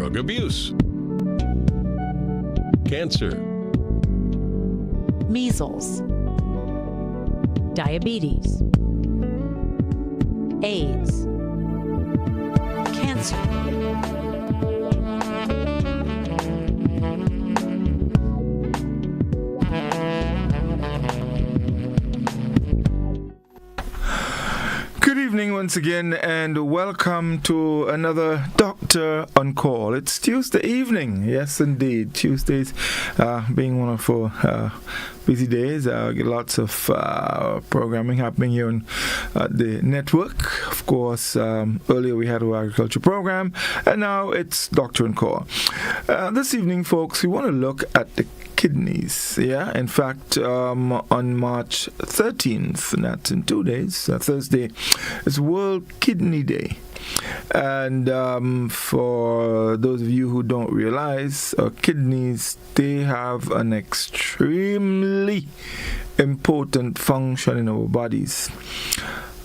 drug abuse, cancer, measles, diabetes, AIDS, cancer, Good evening once again, and welcome to another Doctor on Call. It's Tuesday evening, yes indeed. Tuesdays being one of our busy days. Get lots of programming happening here on the network. Of course, earlier we had our agriculture program, and now it's Doctor on Call. This evening, folks, we want to look at the kidneys. Yeah, in fact, on March 13th, and that's in 2 days, Thursday, it's World Kidney Day. And for those of you who don't realize, kidneys, they have an extremely important function in our bodies.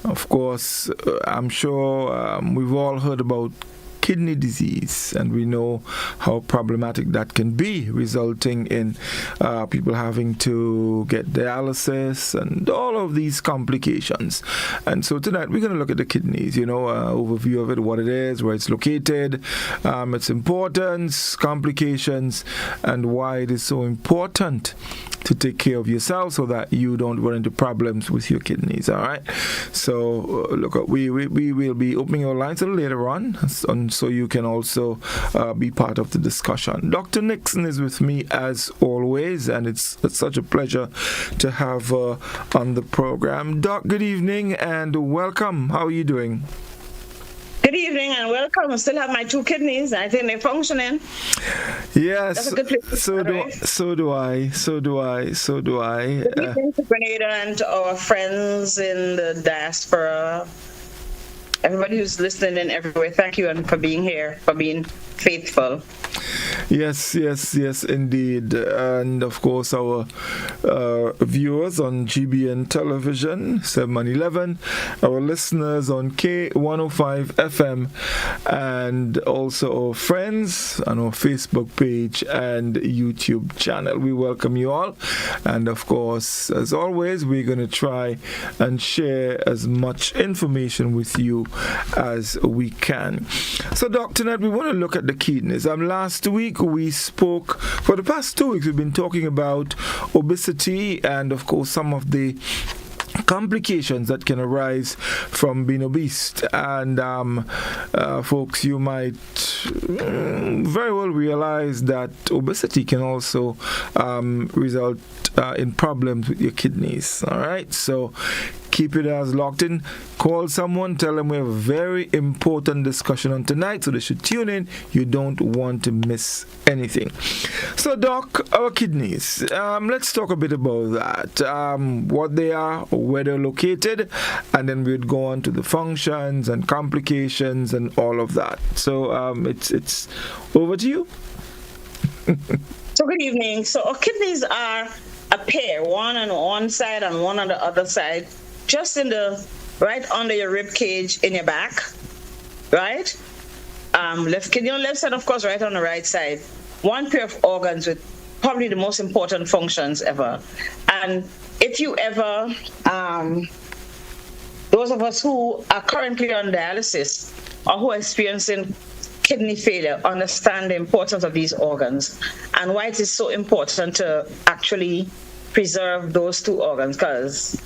Of course, I'm sure we've all heard about kidney disease, and we know how problematic that can be, resulting in people having to get dialysis and all of these complications. And so tonight we're going to look at the kidneys, overview of it, what it is, where it's located, its importance, complications, and why it is so important to take care of yourself so that you don't run into problems with your kidneys. All right. So look, we will be opening our lines a little later on, so you can also be part of the discussion. Dr. Nixon is with me as always, and it's such a pleasure to have her on the program. Doc, good evening and welcome. How are you doing? Good evening and welcome. I still have my 2 kidneys. I think they're functioning. Yes. That's a good place. So do I. Good evening to Grenada and to our friends in the diaspora. Everybody who's listening in everywhere, thank you and for being here, for being faithful. Yes, indeed. And of course, our viewers on GBN Television, 711, our listeners on K105 FM, and also our friends on our Facebook page and YouTube channel. We welcome you all. And of course, as always, we're going to try and share as much information with you as we can. So, Doc, tonight we want to look at the kidneys. Last week we spoke, for the past 2 weeks we've been talking about obesity and of course some of the complications that can arise from being obese. And folks, you might very well realize that obesity can also result in problems with your kidneys. All right, so keep it as locked in. Call someone, tell them we have a very important discussion on tonight, so they should tune in. You don't want to miss anything. So, Doc, our kidneys. Let's talk a bit about that. What they are, where they're located, and then we'd go on to the functions and complications and all of that. So, it's over to you. So, good evening. So, our kidneys are a pair, one on one side and one on the other side, just right under your rib cage in your back, right? Left kidney on the left side, of course, right on the right side. One pair of organs with probably the most important functions ever. And if you ever, those of us who are currently on dialysis or who are experiencing kidney failure understand the importance of these organs and why it is so important to actually preserve those 2 organs, because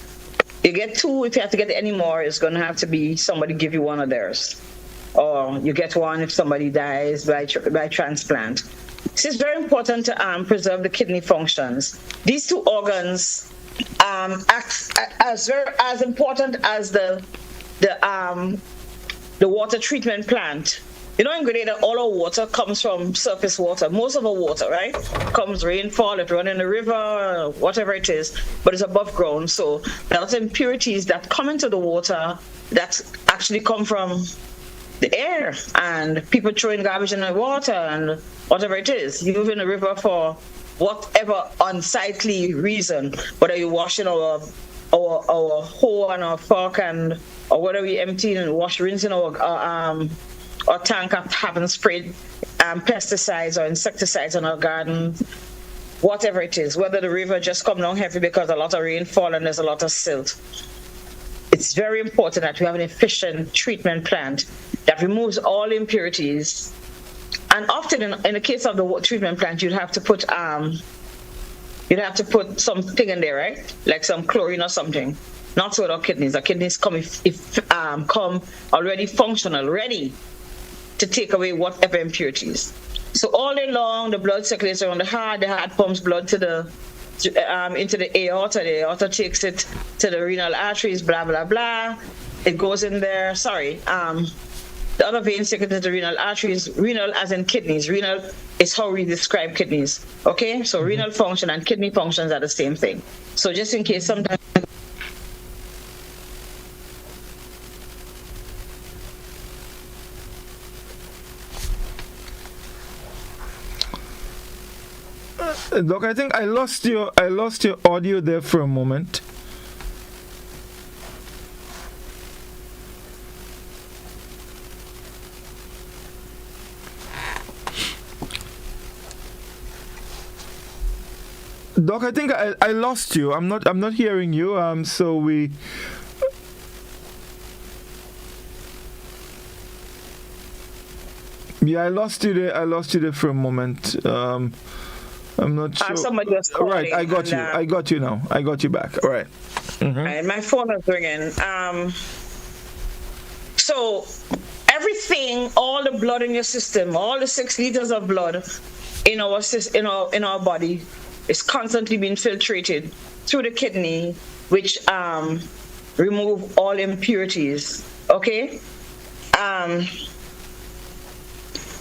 you get 2, if you have to get any more, it's going to have to be somebody give you one of theirs. Or you get one if somebody dies by transplant. So it's very important to preserve the kidney functions. These 2 organs act as important as the water treatment plant. In Grenada, all our water comes from surface water. Most of our water, right, comes rainfall, it runs in the river, whatever it is, but it's above ground. So there are impurities that come into the water that actually come from the air, and people throwing garbage in the water and whatever it is. You live in the river for whatever unsightly reason, whether you're washing our hoe and our fork or whether we empty and rinsing our tank after having sprayed pesticides or insecticides on our garden, whatever it is, whether the river just come down heavy because a lot of rainfall and there's a lot of silt. It's very important that we have an efficient treatment plant that removes all impurities. And often in the case of the treatment plant, you'd have to put something in there, right? Like some chlorine or something. Not so with our kidneys. Our kidneys come come already functional, ready to take away whatever impurities. So all day long, the blood circulates around the heart pumps blood to into the aorta takes it to the renal arteries, blah, blah, blah. It goes in there, the other veins take it to the renal arteries, renal as in kidneys. Renal is how we describe kidneys, okay? So renal function and kidney functions are the same thing. So just in case sometimes... Doc, I think I lost your audio there for a moment. Doc, I think I lost you. I'm not hearing you. So we... Yeah, I lost you there for a moment. I'm not sure. Somebody was calling. Right, I got you. I got you now. I got you back. All right. Mm-hmm. And my phone is ringing. So everything, all the blood in your system, all the 6 liters of blood in our body is constantly being filtrated through the kidney, which remove all impurities. Okay.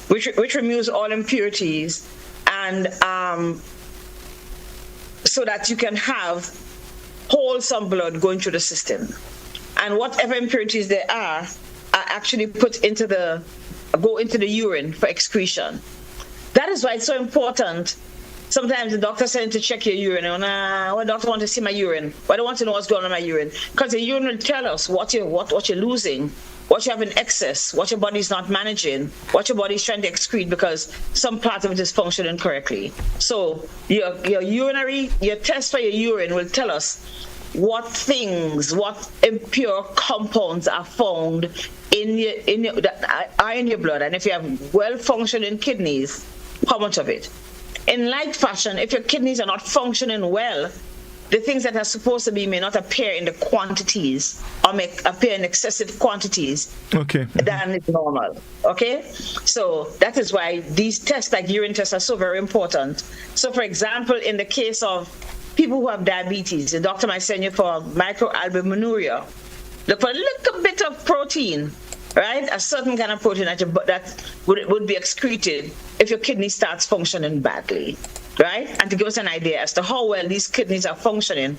Which removes all impurities. And so that you can have wholesome blood going through the system, and whatever impurities there are actually put into the urine for excretion. That is why it's so important. Sometimes the doctor sends to check your urine, and well, doctor want to see my urine. But I don't want to know what's going on in my urine, because the urine will tell us what you're losing, what you have in excess, what your body's not managing, what your body's trying to excrete because some part of it is functioning correctly. So your test for your urine will tell us what impure compounds are found in your blood, and if you have well-functioning kidneys, how much of it. In like fashion, if your kidneys are not functioning well, the things that are supposed to be may not appear in the quantities or may appear in excessive quantities than is normal. Okay? So that is why these tests, like urine tests, are so very important. So for example, in the case of people who have diabetes, the doctor might send you for microalbuminuria. Look for a little bit of protein, right? A certain kind of protein that would be excreted if your kidney starts functioning badly. Right? And to give us an idea as to how well these kidneys are functioning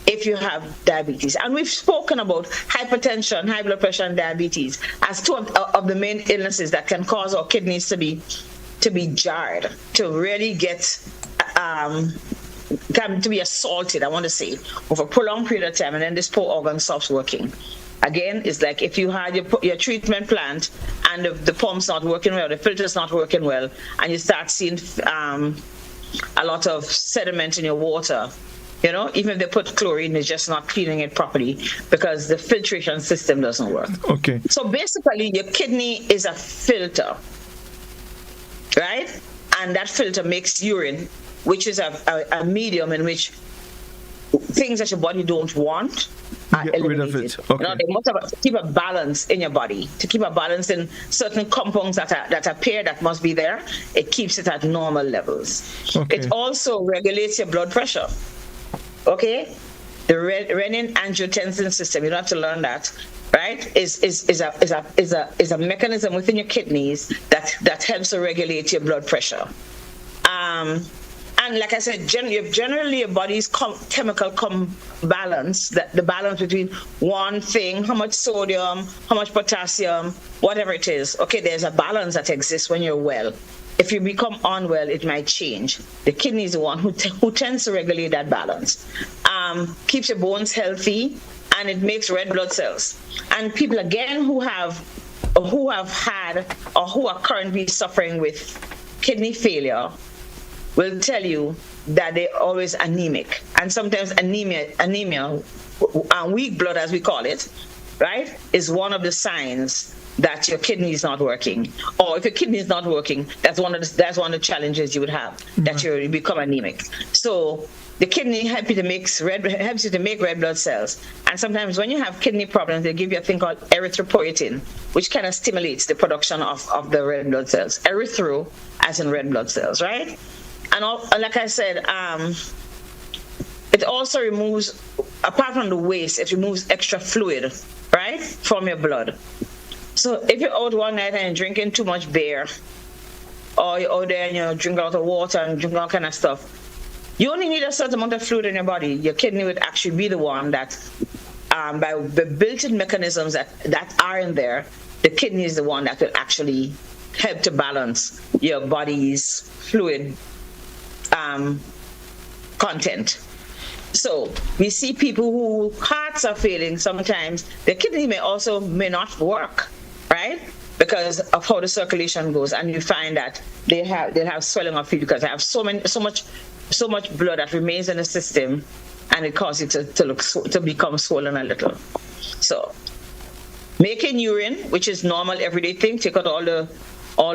if you have diabetes. And we've spoken about hypertension, high blood pressure, and diabetes as two of the main illnesses that can cause our kidneys to be jarred, to really get to be assaulted, I want to say, over a prolonged period of time, and then this poor organ stops working. Again, it's like if you had your treatment plant and the pump's not working well, the filter's not working well, and you start seeing a lot of sediment in your water. Even if they put chlorine, they're just not cleaning it properly because the filtration system doesn't work. Okay. So basically, your kidney is a filter, right? And that filter makes urine, which is a medium in which things that your body don't want are get rid of eliminated. it. Okay. They must have to keep a balance in your body, to keep a balance in certain compounds that appear that must be there. It keeps it at normal levels. Okay. It also regulates your blood pressure. Okay, the renin-angiotensin system. You don't have to learn that, right? Is a mechanism within your kidneys that helps to regulate your blood pressure. And like I said, generally your body's chemical balance, the balance between one thing, how much sodium, how much potassium, whatever it is. Okay, there's a balance that exists when you're well. If you become unwell, it might change. The kidney is the one who tends to regulate that balance. Keeps your bones healthy, and it makes red blood cells. And people, again, who have had or who are currently suffering with kidney failure will tell you that they're always anemic. And sometimes anemia, weak blood as we call it, right, is one of the signs that your kidney is not working. Or if your kidney is not working, that's one of the challenges you would have, that you become anemic. So the kidney helps you to make red blood cells. And sometimes when you have kidney problems, they give you a thing called erythropoietin, which kind of stimulates the production of the red blood cells. Erythro as in red blood cells, right? And like I said, it also removes, apart from the waste, it removes extra fluid, right, from your blood. So if you're out one night and you're drinking too much beer, or you're out there and you drink a lot of water and drink all kind of stuff, you only need a certain amount of fluid in your body. Your kidney would actually be the one that, by the built-in mechanisms that are in there, the kidney is the one that will actually help to balance your body's fluid content. So we see people who hearts are failing sometimes. The kidney may not work, right? Because of how the circulation goes, and you find that they'll have swelling of feet because they have so much blood that remains in the system, and it causes it to become swollen a little. So making urine, which is normal everyday thing, take out all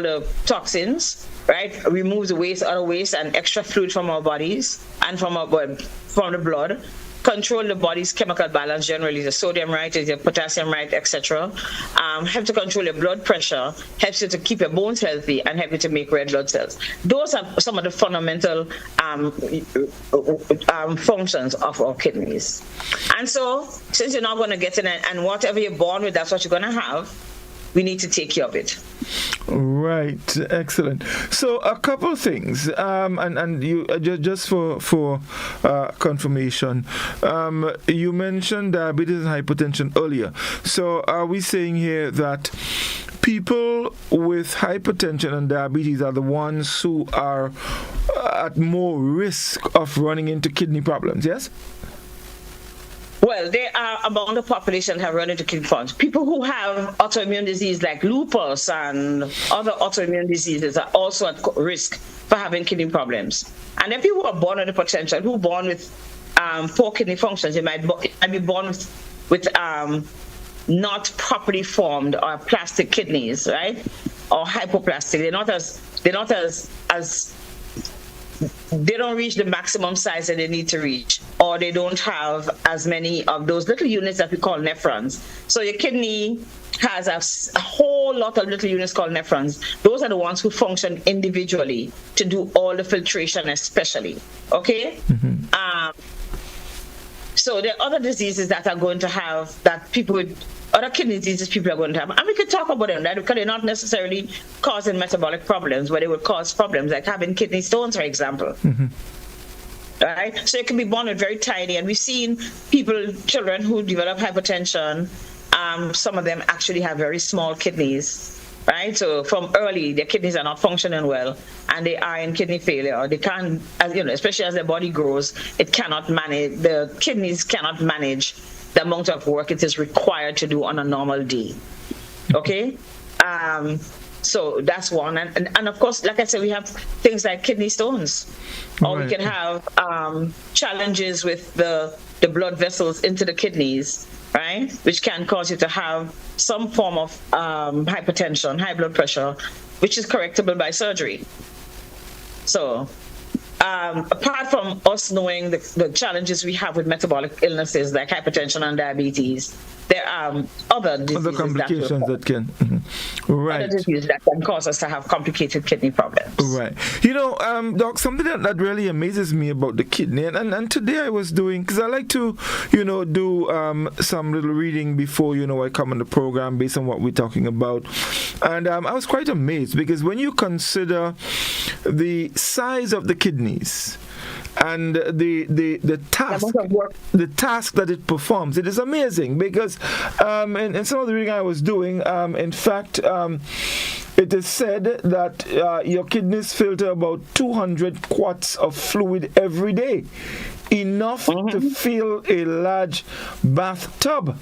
the toxins, right? Remove the waste, other waste, and extra fluid from our bodies and from the blood. Control the body's chemical balance, generally the sodium right, is your potassium right, etc. Help to control your blood pressure, helps you to keep your bones healthy, and help you to make red blood cells. Those are some of the fundamental functions of our kidneys. And so, since you're not going to get in it, and whatever you're born with, that's what you're going to have, we need to take care of it. Right, excellent. So a couple of things, and you just for confirmation, you mentioned diabetes and hypertension earlier. So are we saying here that people with hypertension and diabetes are the ones who are at more risk of running into kidney problems? Yes. Well, they are among the population that have run into kidney problems. People who have autoimmune disease like lupus and other autoimmune diseases are also at risk for having kidney problems. And then people who are born with the potential, who are born with poor kidney functions, they might be born with not properly formed or plastic kidneys, right? Or hypoplastic. They don't reach the maximum size that they need to reach, or they don't have as many of those little units that we call nephrons. So your kidney has a whole lot of little units called nephrons. Those are the ones who function individually to do all the filtration especially, okay? Mm-hmm. So there are other diseases that are going to have, that people with other kidney diseases people are going to have. And we could talk about them, right? Because they're not necessarily causing metabolic problems, but they will cause problems like having kidney stones, for example. Mm-hmm. Right? So it can be born with very tiny. And we've seen children who develop hypertension, some of them actually have very small kidneys. Right, so from early, their kidneys are not functioning well, and they are in kidney failure. They can't, especially as their body grows, the kidneys cannot manage the amount of work it is required to do on a normal day. Okay, so that's one, and of course, like I said, we have things like kidney stones, or we can have challenges with the blood vessels into the kidneys, right, which can cause you to have some form of hypertension, high blood pressure, which is correctable by surgery. So apart from us knowing the challenges we have with metabolic illnesses like hypertension and diabetes, there are other complications that can other diseases that can cause us to have complicated kidney problems. Right. Doc, something that really amazes me about the kidney, and today I was doing, because I like to, do some little reading before, I come on the program based on what we're talking about. And I was quite amazed, because when you consider the size of the kidneys, and the task that it performs, it is amazing, because in some of the reading I was doing, in fact, it is said that your kidneys filter about 200 quarts of fluid every day, enough to fill a large bathtub.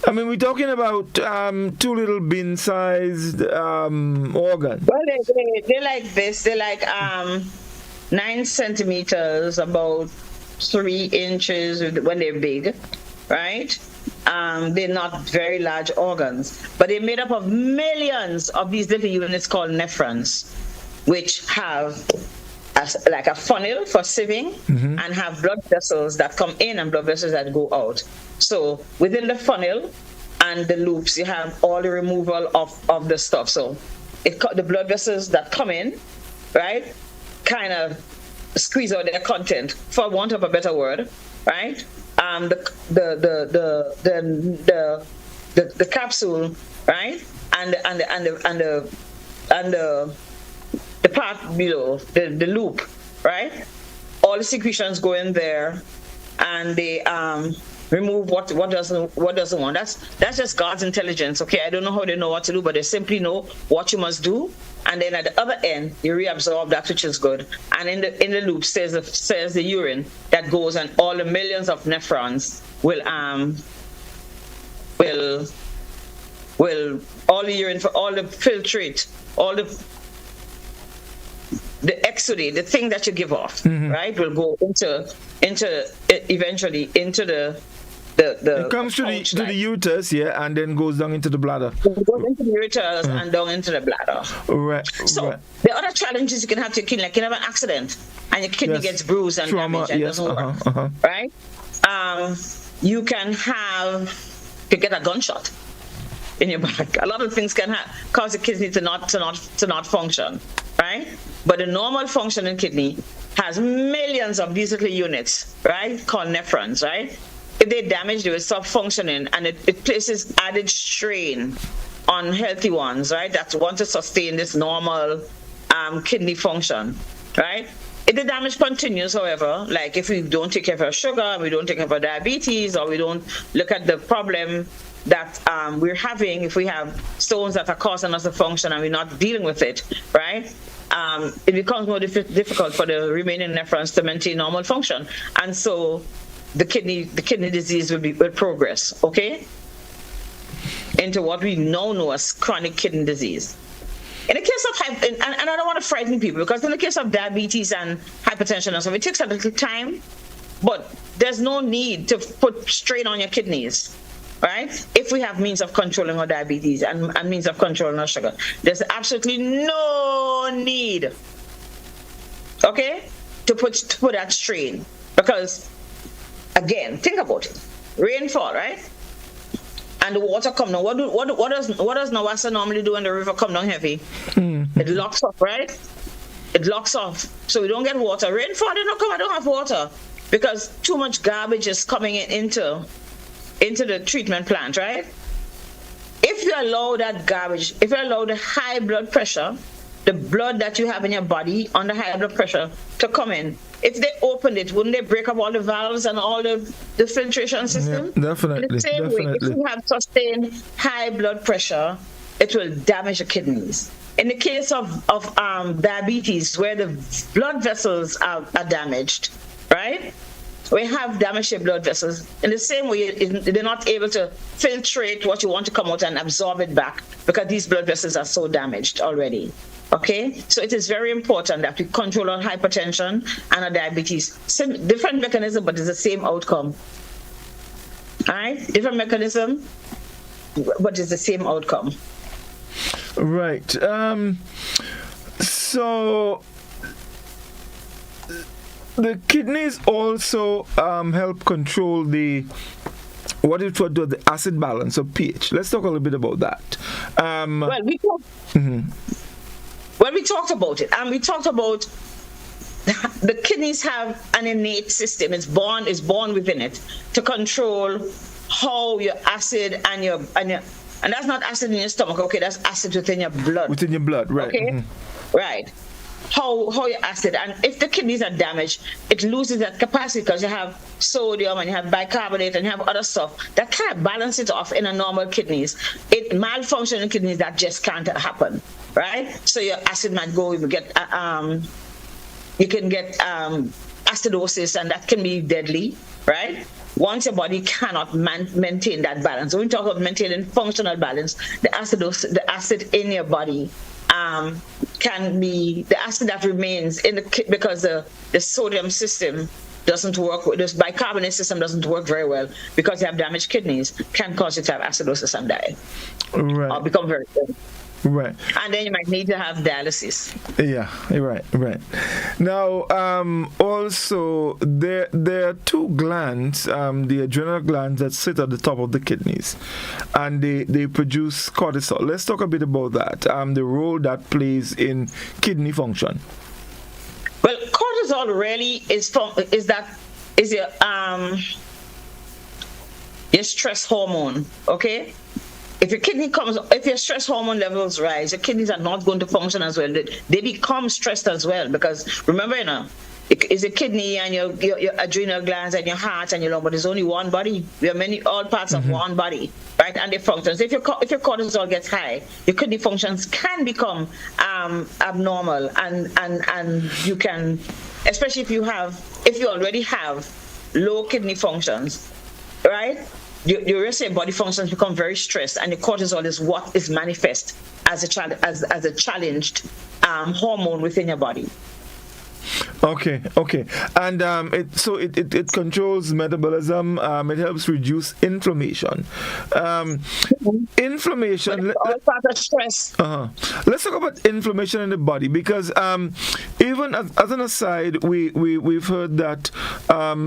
I mean, we're talking about two little bin-sized organs. Well, they like this. They're like 9 centimeters, about 3 inches when they're big, right? They're not very large organs, but they're made up of millions of these little units called nephrons, which have like a funnel for sieving and have blood vessels that come in and blood vessels that go out. So within the funnel and the loops, you have all the removal of the stuff. So the blood vessels that come in, right, kind of squeeze out their content, for want of a better word, right? The capsule, right, and the part below, the loop, right? All the secretions go in there, and they remove what doesn't want. That's just God's intelligence. Okay, I don't know how they know what to do, but they simply know what you must do. And then at the other end, you reabsorb that which is good. And in the loop says the urine that goes, and all the millions of nephrons will all the urine, for all the filtrate, all the exudate, the thing that you give off, right, will go into eventually into the it comes to the uterus, yeah, and then goes down into the bladder. It goes into the uterus and down into the bladder. Right. So the other challenges you can have to your kidney, like you have an accident and your kidney gets bruised and damaged and doesn't work, right? You can get a gunshot in your back. A lot of things can cause the kidney to not function, right? But the normal functioning kidney has millions of these little units, right, called nephrons, right? If they damage, they will stop functioning, and it places added strain on healthy ones, right, that want to sustain this normal kidney function, right? If the damage continues, however, like if we don't take care of our sugar, we don't take care of our diabetes, or we don't look at the problem that we're having, if we have stones that are causing us to function and we're not dealing with it, right? It becomes more difficult for the remaining nephrons to maintain normal function, and so the kidney disease will progress, okay, into what we now know as chronic kidney disease. In the case of and I don't want to frighten people, because in the case of diabetes and hypertension and stuff, it takes a little time, but there's no need to put strain on your kidneys, right? If we have means of controlling our diabetes and means of controlling our sugar, there's absolutely no need, okay, to put that strain, because again, think about it. Rainfall, right? And the water come down. What does Nawasa normally do when the river come down heavy? It locks off, right? It locks off. So we don't get water. Rainfall, they don't come, I don't have water. Because too much garbage is coming into the treatment plant, right? If you allow that garbage, if you allow the high blood pressure, the blood that you have in your body under high blood pressure to come in, if they opened it, wouldn't they break up all the valves and all the filtration system? Yeah, definitely. In the same way, if you have sustained high blood pressure, it will damage the kidneys. In the case of diabetes, where the blood vessels are damaged, right? We have damaged blood vessels. In the same way, they're not able to filtrate what you want to come out and absorb it back, because these blood vessels are so damaged already. Okay, so it is very important that we control our hypertension and our diabetes. Different mechanism, but it's the same outcome. All right, different mechanism, but it's the same outcome. Right. So the kidneys also help control the acid balance, or pH. Let's talk a little bit about that. Well, we talked about it, and we talked about the kidneys have an innate system. It's born within it to control how your acid and that's not acid in your stomach, okay? That's acid within your blood. Within your blood, right? Okay, right. How your acid, and if the kidneys are damaged, it loses that capacity, because you have sodium and you have bicarbonate and you have other stuff that can't balance it off in a normal kidneys. It malfunction in kidneys, that just can't happen, right? So your acid might go. You can get acidosis, and that can be deadly, right? once your body cannot maintain that balance, when we talk about maintaining functional balance, the acid in your body can be the acid that remains in because the sodium system doesn't work, this bicarbonate system doesn't work very well because you have damaged kidneys, can cause you to have acidosis and die. Right. Or become very ill. Right. And then you might need to have dialysis. Yeah, right. Now, also, there are two glands, the adrenal glands that sit at the top of the kidneys, and they produce cortisol. Let's talk a bit about that, the role that plays in kidney function. Well, cortisol really is your stress hormone, okay? If your stress hormone levels rise, your kidneys are not going to function as well. They become stressed as well because remember, it's a kidney and your adrenal glands and your heart and your lung, but there's only one body. We are all parts of one body, right? And they function. So if your cortisol gets high, your kidney functions can become abnormal, and you can, especially if you already have low kidney functions, right? Your rest of your body functions become very stressed, and the cortisol is what is manifest as a challenged hormone within your body. Okay, and it controls metabolism. It helps reduce inflammation. Inflammation. All part of stress. Let's talk about inflammation in the body because even as an aside, we've heard that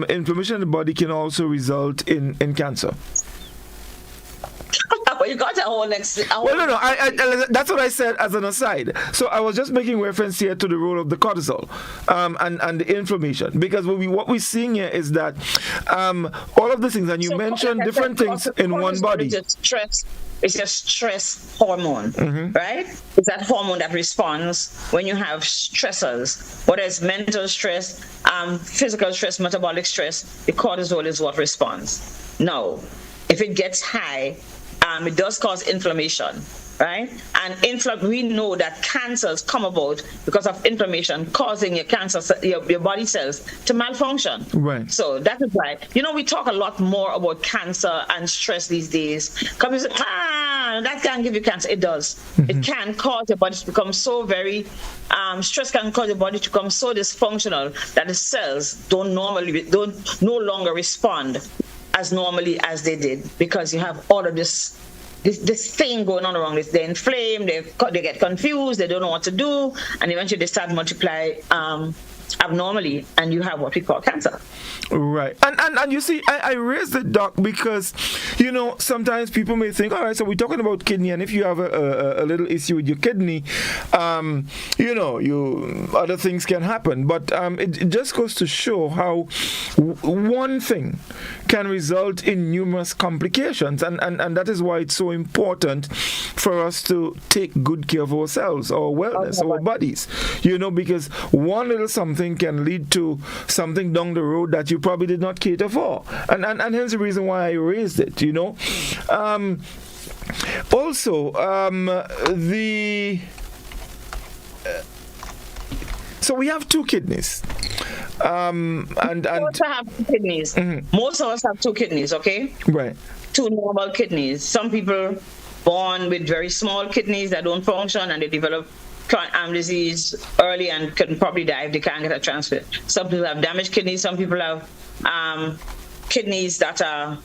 inflammation in the body can also result in cancer. Well, you got a whole next. Well, no. I that's what I said as an aside. So I was just making reference here to the role of the cortisol and the inflammation, because what we're seeing here is that all of the things, and you mentioned different things in one body. It's a stress hormone, right? It's that hormone that responds when you have stressors, whether it's mental stress, physical stress, metabolic stress. The cortisol is what responds. Now, if it gets high, it does cause inflammation, right? And we know that cancers come about because of inflammation causing your body cells to malfunction. Right. So that is why, we talk a lot more about cancer and stress these days. Because we say, that can give you cancer. It does. It can cause your body to become so very, stress can cause your body to become so dysfunctional that the cells don't no longer respond as normally as they did, because you have all of this thing going on around it. They're inflamed, they get confused, they don't know what to do, and eventually they start multiply abnormally, and you have what we call cancer. Right. And you see, I raised the doc because, sometimes people may think, all right, so we're talking about kidney, and if you have a little issue with your kidney, other things can happen. But it just goes to show how one thing can result in numerous complications, and that is why it's so important for us to take good care of ourselves, our wellness, our bodies, because one little something can lead to something down the road that you probably did not cater for, and hence the reason why I raised it. So we have two kidneys. Most have two kidneys. Most of us have two kidneys, okay? Right. Two normal kidneys. Some people born with very small kidneys that don't function, and they develop disease early and can probably die if they can't get a transplant. Some people have damaged kidneys. Some people have kidneys that are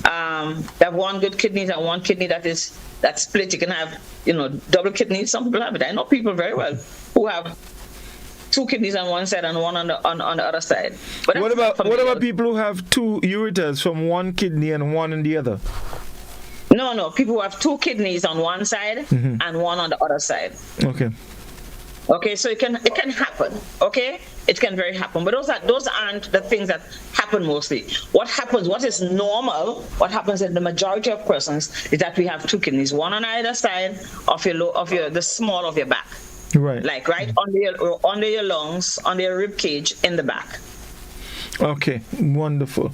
that one good kidneys and one kidney that's split. You can have double kidneys. Some people have it. I know people very well who have two kidneys on one side and one on the other side. But what about people who have two ureters from one kidney and one in the other? No. People who have two kidneys on one side and one on the other side. Okay, so it can happen. Okay, it can very happen. But those aren't the things that happen mostly. What is normal, what happens in the majority of persons is that we have two kidneys, one on either side of the small of your back. Right. Like right under your lungs, under your rib cage in the back. Okay, wonderful.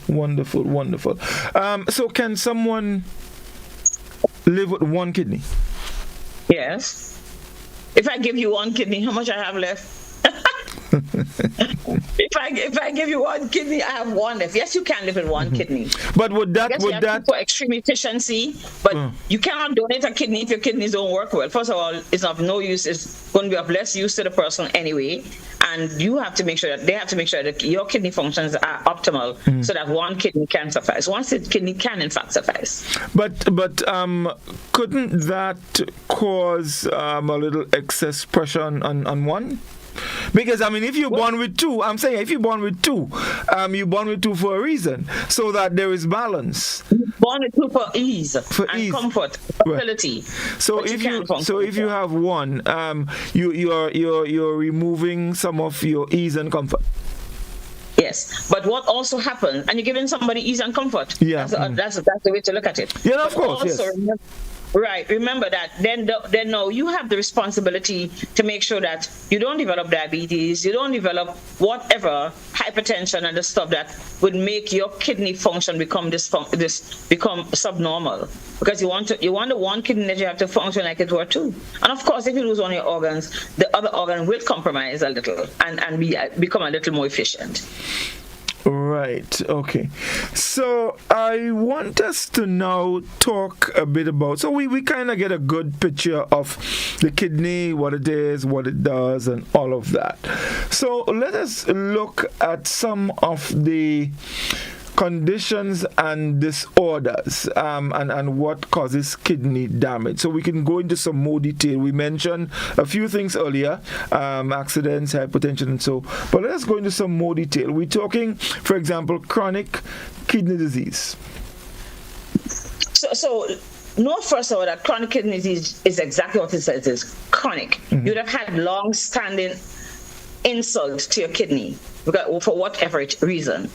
So can someone live with one kidney? Yes. If I give you one kidney, how much I have left? If I give you one kidney, I have one left. Yes, you can live with one kidney. But would that for extreme efficiency? But you cannot donate a kidney if your kidneys don't work well. First of all, it's of no use. It's going to be of less use to the person anyway. And you have to make sure that they have to make sure that your kidney functions are optimal, so that one kidney can suffice. One kidney can in fact suffice. But couldn't that cause a little excess pressure on one? Because I mean, if you're born with two, I'm saying if you're born with two, you're born with two for a reason, so that there is balance. Born with two for ease and comfort, facility. Right. So if you have one, you're removing some of your ease and comfort. Yes, but what also happens, and you're giving somebody ease and comfort. Yeah, that's the way to look at it. Yeah, of course. Also, yes. Remember that. Then no, you have the responsibility to make sure that you don't develop diabetes, you don't develop whatever hypertension and the stuff that would make your kidney function become subnormal. Because you want the one kidney that you have to function like it were two. And of course, if you lose one of your organs, the other organ will compromise a little and become a little more efficient. Right, okay. So I want us to now talk a bit about, so we kind of get a good picture of the kidney, what it is, what it does, and all of that. So let us look at some of the conditions and disorders and what causes kidney damage. So we can go into some more detail. We mentioned a few things earlier, accidents, hypertension, and so. But let us go into some more detail. We're talking, for example, chronic kidney disease. So know first of all that chronic kidney disease is exactly what it says. It's chronic. You'd have had long-standing insult to your kidney for whatever reason.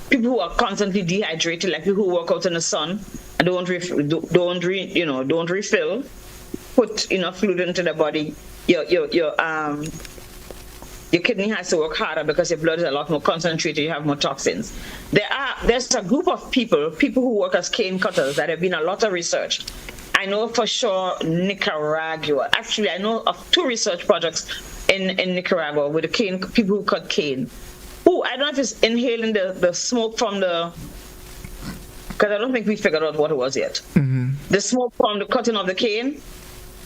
People who are constantly dehydrated, like people who work out in the sun and don't refill, put enough fluid into the body. Your kidney has to work harder because your blood is a lot more concentrated. You have more toxins. There's a group of people who work as cane cutters that have been a lot of research. I know for sure Nicaragua. Actually, I know of 2 research projects in Nicaragua with the cane people who cut cane. I don't know if it's inhaling the smoke from because I don't think we figured out what it was yet. The smoke from the cutting of the cane,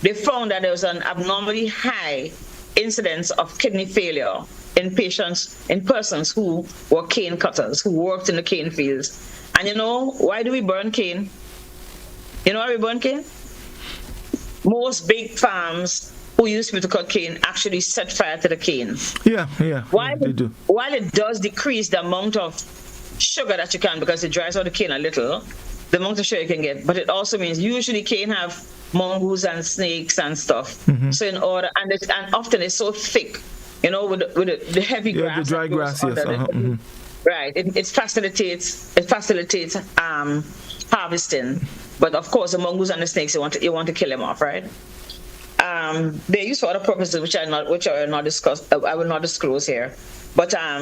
they found that there was an abnormally high incidence of kidney failure in persons who were cane cutters, who worked in the cane fields. And you know, why do we burn cane? You know why we burn cane? Most big farms who used to cut cane actually set fire to the cane. Yeah, they do. While it does decrease the amount of sugar that you can, because it dries out the cane a little, the amount of sugar you can get, but it also means usually cane have mongoose and snakes and stuff. So in order, and often it's so thick, you know, with the heavy grass. The dry grass, yes. Right, it facilitates harvesting. But of course, the mongoose and the snakes, you want to kill them off, right? They're used for other purposes, which I will not disclose here. But I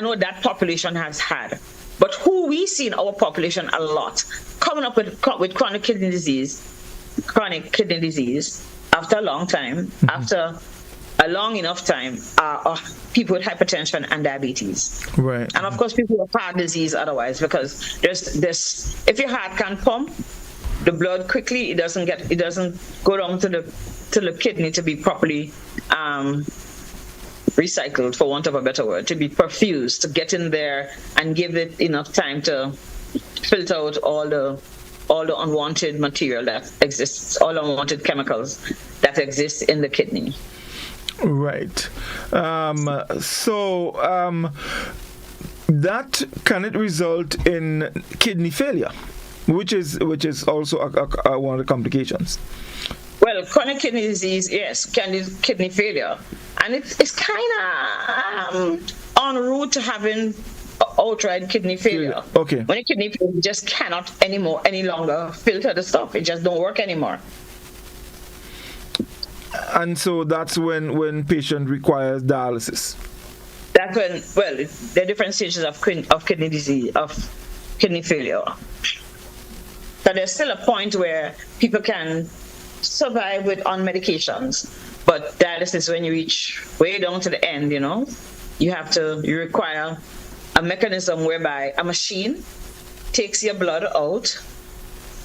know that population has had. But who we see in our population a lot, coming up with chronic kidney disease after a long time, after a long enough time, are people with hypertension and diabetes. Right. And of course, people with heart disease otherwise, because there's if your heart can't pump the blood quickly, it doesn't go down to the kidney to be properly recycled, for want of a better word, to be perfused, to get in there and give it enough time to filter out all the unwanted material that exists, all unwanted chemicals that exist in the kidney. Right. That can it result in kidney failure, which is also one of the complications. Well, chronic kidney disease, yes, kidney failure, and it's kind of en route to having outright kidney failure. Okay. When a kidney failure, you just cannot any longer filter the stuff. It just don't work anymore. And so that's when patient requires dialysis. That's when, well, there are different stages of kidney disease, of kidney failure. So there's still a point where people can survive on medications, but dialysis, when you reach way down to the end, you require a mechanism whereby a machine takes your blood out,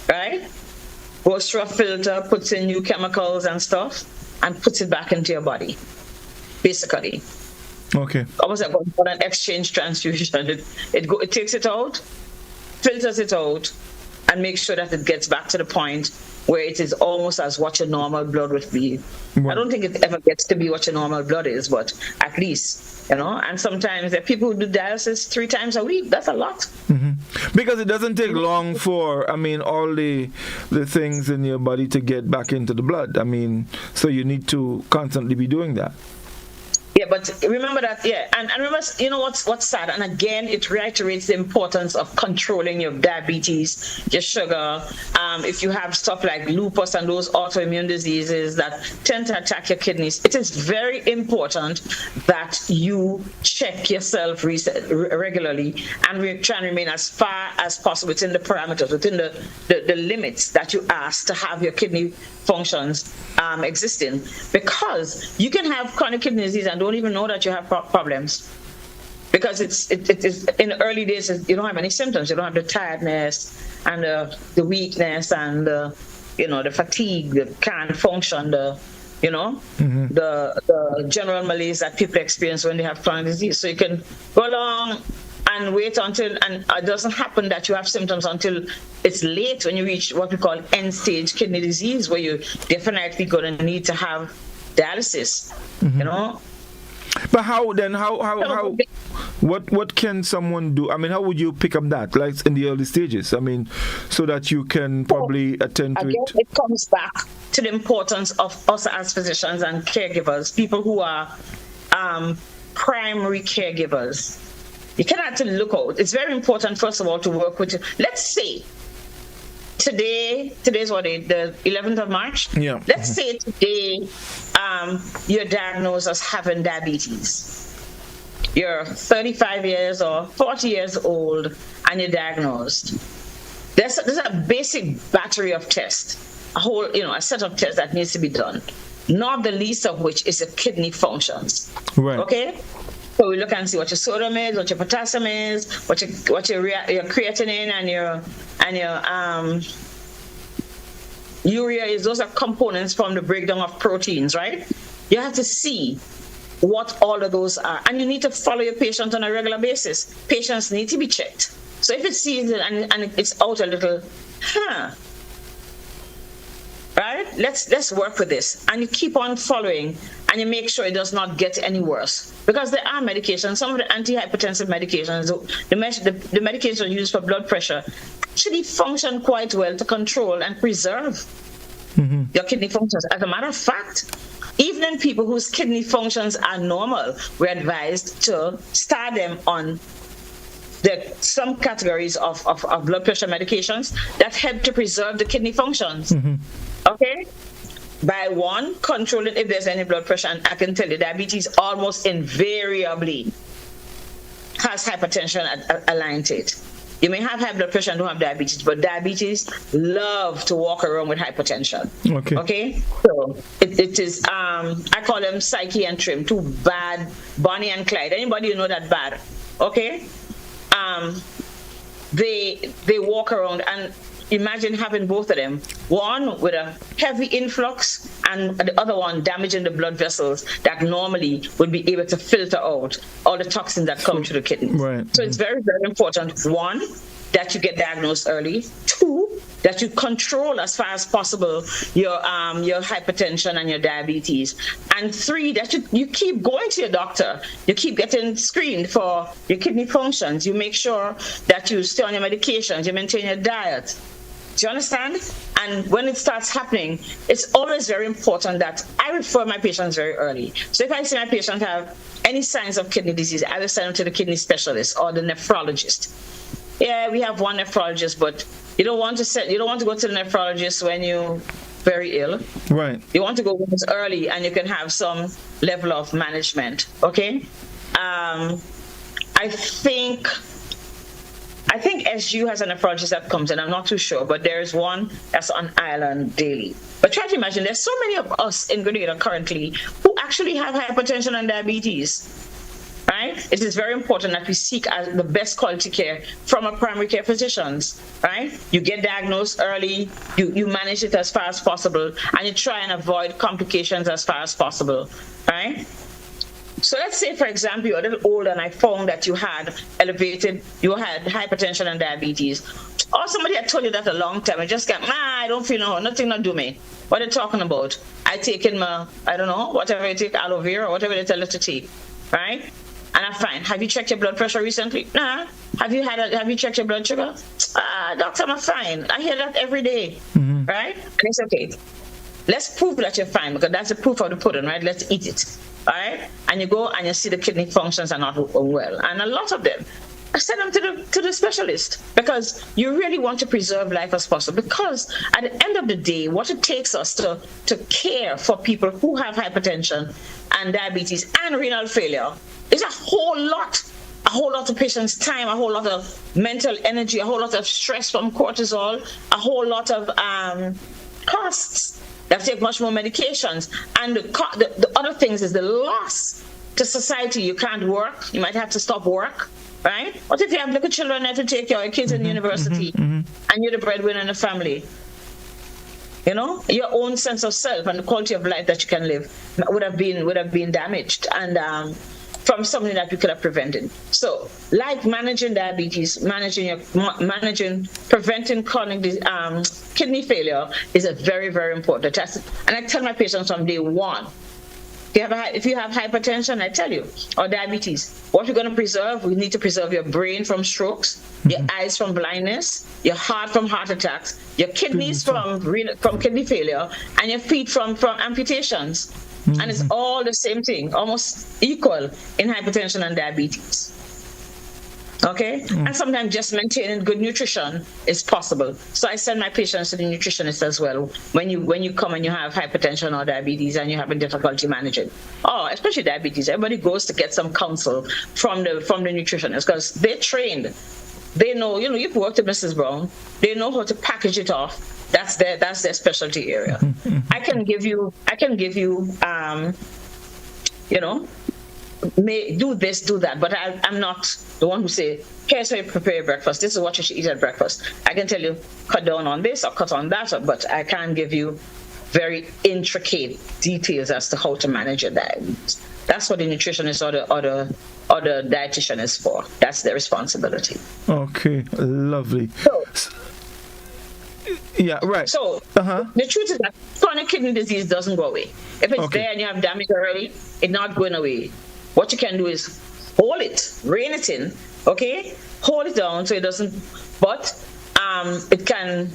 right? Goes through a filter, puts in new chemicals and stuff, and puts it back into your body, basically. Okay. Almost like on an exchange transfusion. It takes it out, filters it out, and makes sure that it gets back to the point where it is almost as what your normal blood would be. Right. I don't think it ever gets to be what your normal blood is, but at least, and sometimes there are people who do dialysis 3 times a week. That's a lot. Mm-hmm. Because it doesn't take long for, all the things in your body to get back into the blood. So you need to constantly be doing that. Yeah, but remember that, and remember, what's sad, and again, it reiterates the importance of controlling your diabetes, your sugar. If you have stuff like lupus and those autoimmune diseases that tend to attack your kidneys, it is very important that you check yourself regularly and try and remain as far as possible within the parameters, within the limits that you ask to have your kidney functions existing, because you can have chronic kidney disease and don't even know that you have problems, because it is in the early days. You don't have any symptoms. You don't have the tiredness and the weakness and the fatigue, the can't function, the general malaise that people experience when they have chronic disease. So you can go along and wait until, and it doesn't happen that you have symptoms until it's late, when you reach what we call end-stage kidney disease, where you're definitely going to need to have dialysis, But how what can someone do? How would you pick up that, like in the early stages? So that you can probably attend to it. It comes back to the importance of us as physicians and caregivers, people who are primary caregivers. You cannot look out. It's very important, first of all, to work with you. Let's say today's what day? The 11th of March? Yeah. Let's say today you're diagnosed as having diabetes. You're 35 years or 40 years old and you're diagnosed. There's a basic battery of tests, a set of tests that needs to be done, not the least of which is the kidney functions. Right. Okay? So we look and see what your sodium is, what your potassium is, what your creatinine and your urea is. Those are components from the breakdown of proteins, right? You have to see what all of those are, and you need to follow your patient on a regular basis. Patients need to be checked. So if it sees it and it's out a little, right? Let's work with this, and you keep on following, and you make sure it does not get any worse. Because there are medications, some of the antihypertensive medications, the medications used for blood pressure, actually function quite well to control and preserve your kidney functions. As a matter of fact, even in people whose kidney functions are normal, we're advised to start them on some categories of blood pressure medications that help to preserve the kidney functions. Okay? By one, controlling if there's any blood pressure, and I can tell you diabetes almost invariably has hypertension aligned to it. You may have high blood pressure and don't have diabetes, but diabetes love to walk around with hypertension. Okay? So it is, I call them Psyche and Trim, two bad, Bonnie and Clyde. Anybody know that bad? Okay? They walk around, and imagine having both of them, one with a heavy influx and the other one damaging the blood vessels that normally would be able to filter out all the toxins that come to the kidneys. Right. So it's very, very important, one, that you get diagnosed early, two, that you control as far as possible your hypertension and your diabetes, and three, that you keep going to your doctor, you keep getting screened for your kidney functions, you make sure that you stay on your medications, you maintain your diet. Do you understand? And when it starts happening, it's always very important that I refer my patients very early. So if I see my patient have any signs of kidney disease, I will send them to the kidney specialist or the nephrologist. Yeah, we have one nephrologist, but you don't want to go to the nephrologist when you're very ill. Right. You want to go early, and you can have some level of management. Okay. I I think SGU has a nephrologist that comes in. I'm not too sure, but there's one that's on island daily. But try to imagine, there's so many of us in Grenada currently who actually have hypertension and diabetes. Right? It is very important that we seek the best quality care from our primary care physicians. Right? You get diagnosed early, you manage it as far as possible, and you try and avoid complications as far as possible. Right? So let's say, for example, you're a little old and I found that you had hypertension and diabetes. Or somebody had told you that a long time. I just got, I don't feel nothing not do me. What are you talking about? I take in my, I don't know, whatever you take, aloe vera, whatever they tell you to take. Right? And I'm fine. Have you checked your blood pressure recently? Nah. Have you checked your blood sugar? Doctor, I'm fine. I hear that every day. Mm-hmm. Right? And it's okay. Let's prove that you're fine, because that's the proof of the pudding, right? Let's eat it. All right? And you go and you see the kidney functions are not well. And a lot of them, I send them to the specialist, because you really want to preserve life as possible. Because at the end of the day, what it takes us to care for people who have hypertension and diabetes and renal failure is a whole lot of patients' time, a whole lot of mental energy, a whole lot of stress from cortisol, a whole lot of costs. They have to take much more medications. And the other things is the loss to society. You can't work. You might have to stop work, right? What if you have little children that have to take care of your kids in university, and you're the breadwinner in the family? You know, your own sense of self and the quality of life that you can live would have been damaged, and from something that we could have prevented. So, like managing diabetes, preventing chronic kidney failure is a very, very important task. And I tell my patients from day one, if you have hypertension, I tell you, or diabetes, what we're going to preserve, we need to preserve your brain from strokes, your eyes from blindness, your heart from heart attacks, your kidneys from kidney failure, and your feet from amputations. And it's all the same thing, almost equal in hypertension and diabetes. Okay? And sometimes just maintaining good nutrition is possible. So I send my patients to the nutritionist as well when you come and you have hypertension or diabetes and you're having difficulty managing. Oh, especially diabetes. Everybody goes to get some counsel from the nutritionist, because they're trained. They know, you've worked with Mrs. Brown. They know how to package it off. That's their specialty area. I can give you, may do this, do that, but I'm not the one who say, here's how you prepare your breakfast. This is what you should eat at breakfast. I can tell you, cut down on this or cut on that, but I can't give you very intricate details as to how to manage your diet. That's what the nutritionist or the dietitian is for. That's their responsibility. Okay, lovely. Yeah, right. So the truth is that chronic kidney disease doesn't go away. If it's there and you have damage already, it's not going away. What you can do is hold it, rein it in, okay? Hold it down so it doesn't, but it can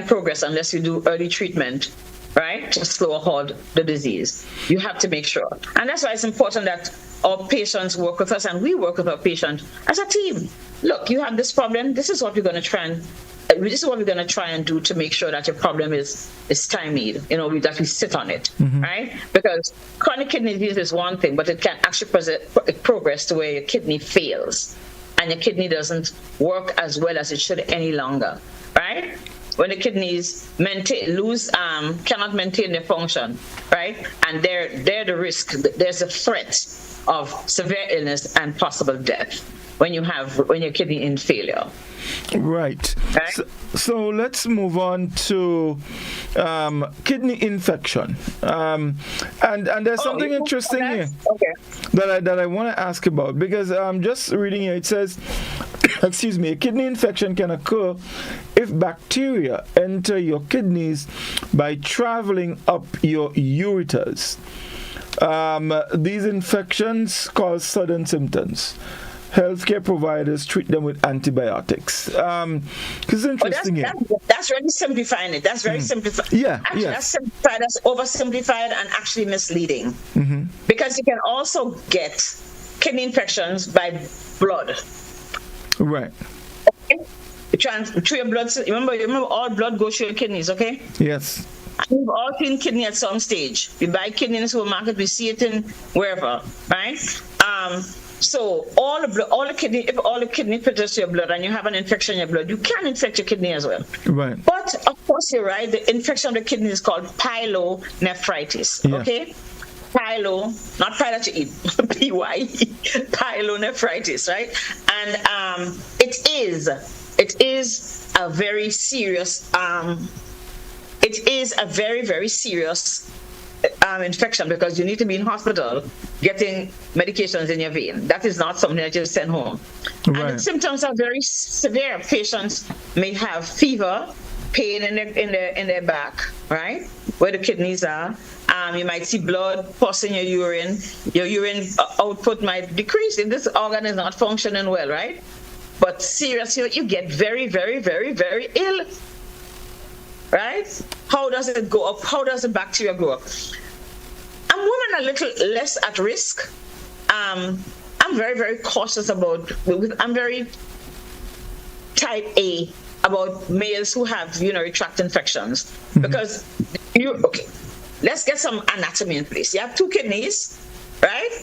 progress unless you do early treatment, right? To slow or halt the disease. You have to make sure. And that's why it's important that our patients work with us and we work with our patient as a team. Look, you have this problem. This is what we're going to try and do to make sure that your problem is stymied, that we sit on it, right? Because chronic kidney disease is one thing, but it can actually progress to where your kidney fails and your kidney doesn't work as well as it should any longer, right? When the kidneys cannot maintain their function, right? And they're the risk. There's a threat of severe illness and possible death when your kidney in failure. Right. So let's move on to kidney infection. And there's something interesting here that I want to ask about, because just reading here, it says, a kidney infection can occur if bacteria enter your kidneys by traveling up your ureters. These infections cause sudden symptoms. Healthcare providers treat them with antibiotics. It's interesting here. That's really simplifying it. That's very simplified. Yeah, actually, that's simplified. That's oversimplified and actually misleading. Because you can also get kidney infections by blood. Right. Okay? Through your blood. Remember, all blood goes through your kidneys. Okay. Yes. And we've all seen kidney at some stage. We buy kidney in the supermarket. We see it in wherever, right? So all the kidney, if all the kidney filters to your blood and you have an infection in your blood, you can infect your kidney as well. Right. But of course, you're right. The infection of the kidney is called pyelonephritis. Yeah. Okay. Not pie that you eat, P-Y-E, pyelonephritis, right? And it is a very serious, very serious infection, because you need to be in hospital getting medications in your vein. That is not something that you send home. Right. And the symptoms are very severe. Patients may have fever, pain in their back, right, where the kidneys are. You might see blood, pus in your urine. Your urine output might decrease if this organ is not functioning well, right? But seriously, you get very, very, very, very ill, right? How does it go up? How does the bacteria grow up? And women are a little less at risk. I'm very, very cautious about, I'm very type A about males who have urinary tract infections. Because, let's get some anatomy in place. You have two kidneys, right?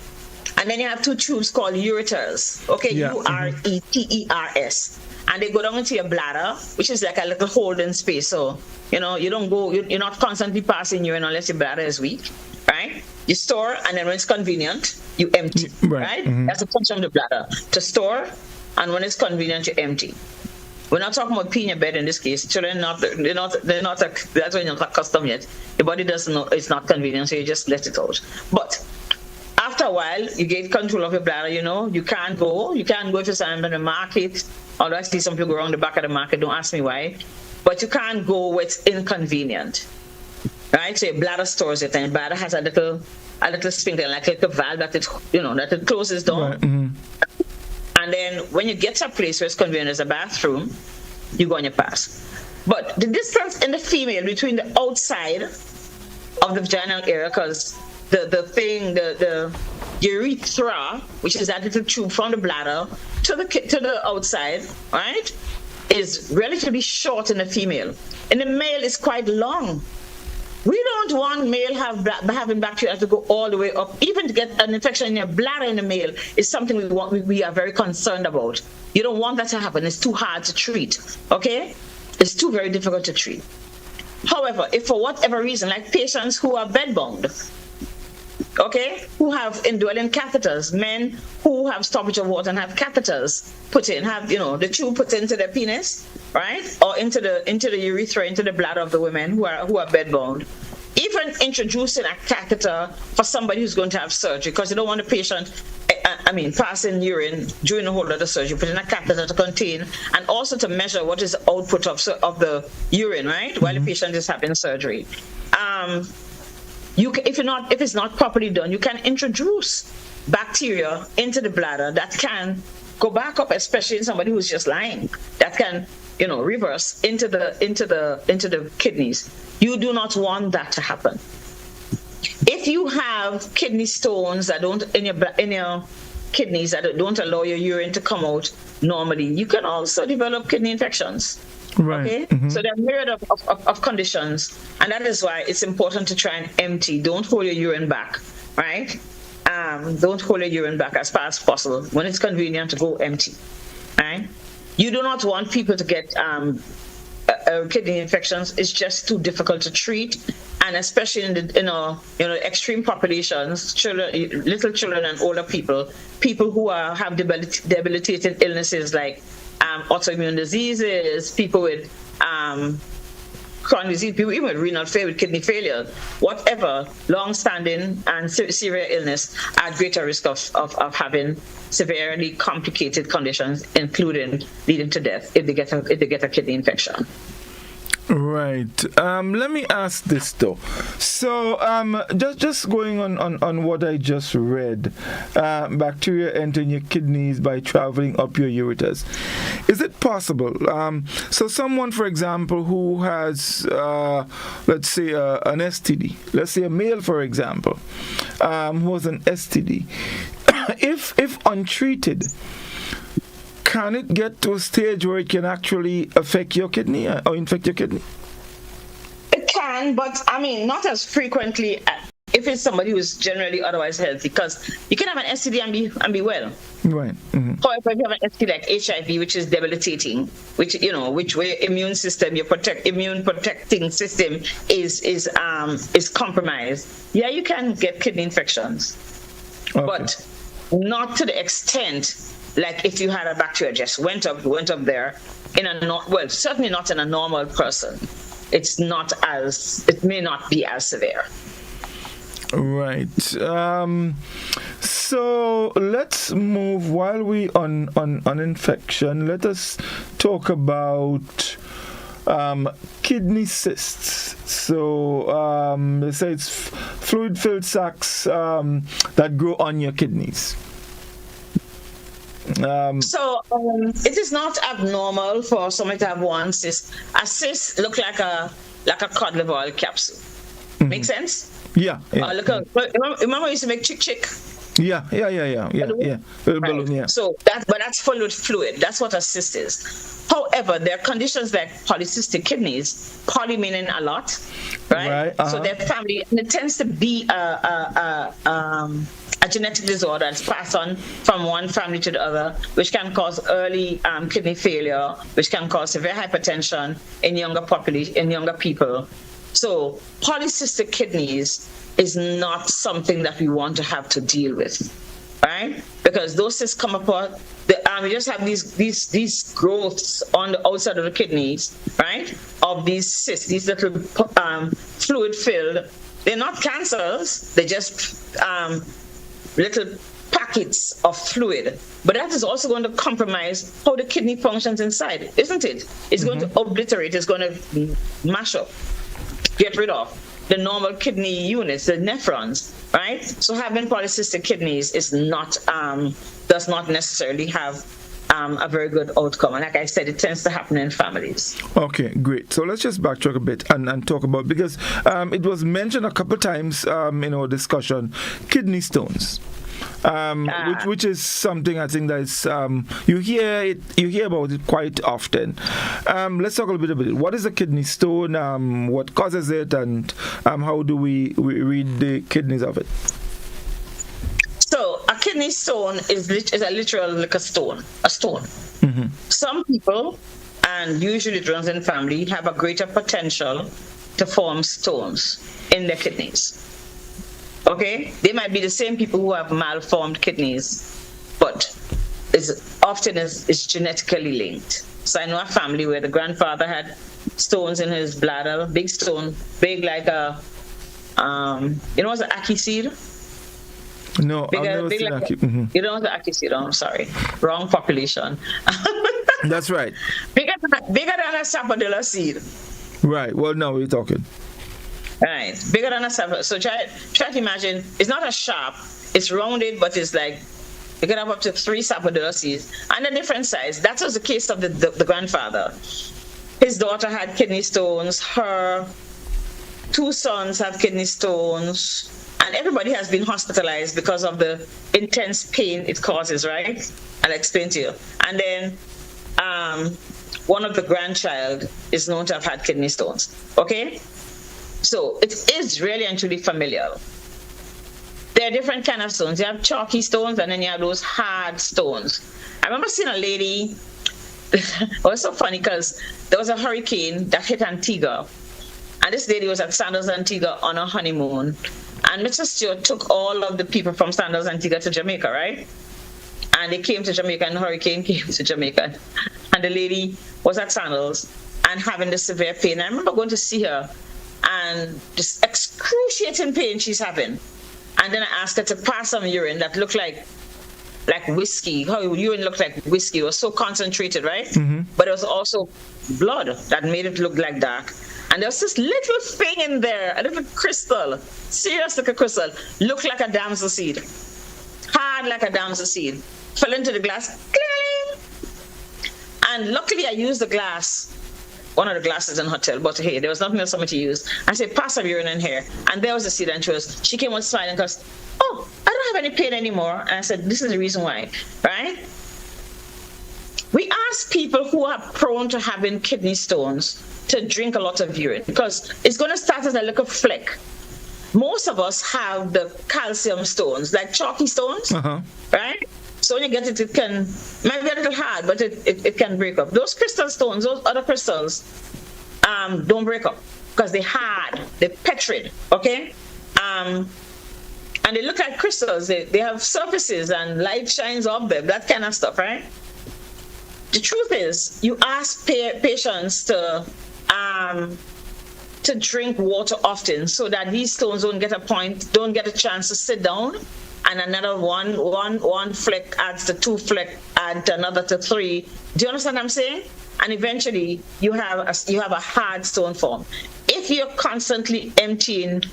And then you have two tubes called ureters. Okay, Yeah. ureters. And they go down into your bladder, which is like a little holding space. So, you're not constantly passing urine unless your bladder is weak, right? You store, and then when it's convenient, you empty, right? Mm-hmm. That's the function of the bladder, to store, and when it's convenient, you empty. We're not talking about peeing your bed in this case. Children, that's when you're not accustomed yet. Your body doesn't know it's not convenient, so you just let it out. But after a while, you get control of your bladder. You can't go if you're standing in the market. Although I see some people go around the back of the market, don't ask me why. But you can't go where it's inconvenient, right? So your bladder stores it, and your bladder has a little sphincter, like a valve that it closes down. Right. Mm-hmm. And then when you get to a place where it's convenient as a bathroom, you go on your pass. But the distance in the female between the outside of the vaginal area, because the urethra, which is that little tube from the bladder to the outside, right, is relatively short in the female. In the male, it's quite long. We don't want male having bacteria to go all the way up. Even to get an infection in your bladder in the male is something we are very concerned about. You don't want that to happen. It's too hard to treat, okay? It's too very difficult to treat. However, if for whatever reason, like patients who are bedbound, okay, who have indwelling catheters, men who have stoppage of water and have catheters put in, have the tube put into their penis, right, or into the urethra, into the bladder of the women who are bedbound. Even introducing a catheter for somebody who's going to have surgery, because you don't want the patient, passing urine during the whole of the surgery. Put in a catheter to contain and also to measure what is the output of the urine, right, while the patient is having surgery. If it's not properly done, you can introduce bacteria into the bladder that can go back up, especially in somebody who's just lying. That can, reverse into the kidneys. You do not want that to happen. If you have kidney stones that don't in your kidneys that don't allow your urine to come out normally, you can also develop kidney infections. Right. Okay. Mm-hmm. So there are a myriad of conditions, and that is why it's important to try and empty. Don't hold your urine back, right? Don't hold your urine back as far as possible. When it's convenient, to go empty, right? You do not want people to get kidney infections. It's just too difficult to treat, and especially in extreme populations, little children and older people who have debilitating illnesses like autoimmune diseases, people with chronic disease, people even with renal failure, with kidney failure, whatever, long-standing and severe illness, are at greater risk of having severely complicated conditions, including leading to death if they get a kidney infection. Right. Let me ask this though. So, just going on what I just read, bacteria entering your kidneys by traveling up your ureters. Is it possible? So, someone, for example, who has, let's say, an STD. Let's say a male, for example, who has an STD. If untreated, can it get to a stage where it can actually affect your kidney or infect your kidney? It can, but not as frequently if it's somebody who's generally otherwise healthy, because you can have an STD and be well. Right. Mm-hmm. However, if you have an STD like HIV, which is debilitating, which where immune protecting system is compromised. Yeah, you can get kidney infections, but not to the extent like if you had a bacteria just went up there certainly not in a normal person. It may not be as severe. Right. So let's move while we on infection. Let us talk about kidney cysts. So they say it's fluid-filled sacs that grow on your kidneys. It is not abnormal for somebody to have one cyst. A cyst look like a cod liver oil capsule. Mm-hmm. Make sense? Yeah. Remember we used to make chick. Yeah. Balloon, yeah. So that's full with fluid. That's what a cyst is. However, there are conditions like polycystic kidneys. Poly meaning a lot, right? So their family, and it tends to be a genetic disorder that's passed on from one family to the other, which can cause early kidney failure, which can cause severe hypertension in younger people. So polycystic kidneys is not something that we want to have to deal with, right? Because those cysts come apart. We just have these growths on the outside of the kidneys, right? Of these cysts, these little fluid-filled. They're not cancers. They're just little packets of fluid. But that is also going to compromise how the kidney functions inside, isn't it? It's going to obliterate. It's going to mash up, get rid of the normal kidney units, the nephrons, right? So having polycystic kidneys does not necessarily have a very good outcome. And like I said, it tends to happen in families. Okay, great. So let's just backtrack a bit and talk about, because it was mentioned a couple of times in our discussion, kidney stones. Which is something I think that is you hear about it quite often. Let's talk a little bit about it. What is a kidney stone? What causes it, and how do we read the kidneys of it? So a kidney stone is a literal like a stone. Mm-hmm. Some people, and usually it runs in family, have a greater potential to form stones in their kidneys. Okay, they might be the same people who have malformed kidneys, but it's genetically linked. So I know a family where the grandfather had stones in his bladder, big stone, big like a, what's an ackee seed? No, I've never seen ackee. Mm-hmm. You don't know the ackee seed? Oh, I'm sorry, wrong population. That's right. Bigger than a sapodilla seed. Right. Well, now we're talking. Right, bigger than a sapodilla. So try to imagine. It's not as sharp. It's rounded, but it's like you can have up to 3 sapodilla seeds, and a different size. That was the case of the grandfather. His daughter had kidney stones. Her 2 sons have kidney stones, and everybody has been hospitalized because of the intense pain it causes. Right? I'll explain to you. And then one of the grandchild is known to have had kidney stones. Okay. So it is really and truly familial. There are different kind of stones. You have chalky stones, and then you have those hard stones. I remember seeing a lady. It was so funny because there was a hurricane that hit Antigua, and this lady was at Sandals Antigua on a honeymoon. And Mr. Stewart took all of the people from Sandals Antigua to Jamaica, right? And they came to Jamaica, and the hurricane came to Jamaica, and the lady was at Sandals and having this severe pain. I remember going to see her, and this excruciating pain she's having. And then I asked her to pass some urine that looked like whiskey. How urine looked like whiskey. It was so concentrated, right? Mm-hmm. But it was also blood that made it look like dark. And there was this little thing in there, a little crystal, serious like a crystal, looked like a damsel seed. Hard like a damsel seed. Fell into the glass. Cling! And luckily I used the glass, one of the glasses in the hotel, but hey, there was nothing else for me to use. I said, pass some urine in here. And there was the seed, and she came out smiling because, oh, I don't have any pain anymore. And I said, this is the reason why, right? We ask people who are prone to having kidney stones to drink a lot of urine because it's going to start as a little fleck. most of us have the calcium stones, like chalky stones, right? So when you get it, it might be a little hard, but it can break up. Those crystal stones, those other crystals, don't break up because they're hard, they're petrified, okay? And they look like crystals. They have surfaces and light shines off them, that kind of stuff, right? The truth is, you ask patients to drink water often so that these stones don't get a chance to sit down, and another one fleck adds to 2 fleck, add to another to 3. Do you understand what I'm saying? And eventually you have a hard stone form. If you're constantly emptying,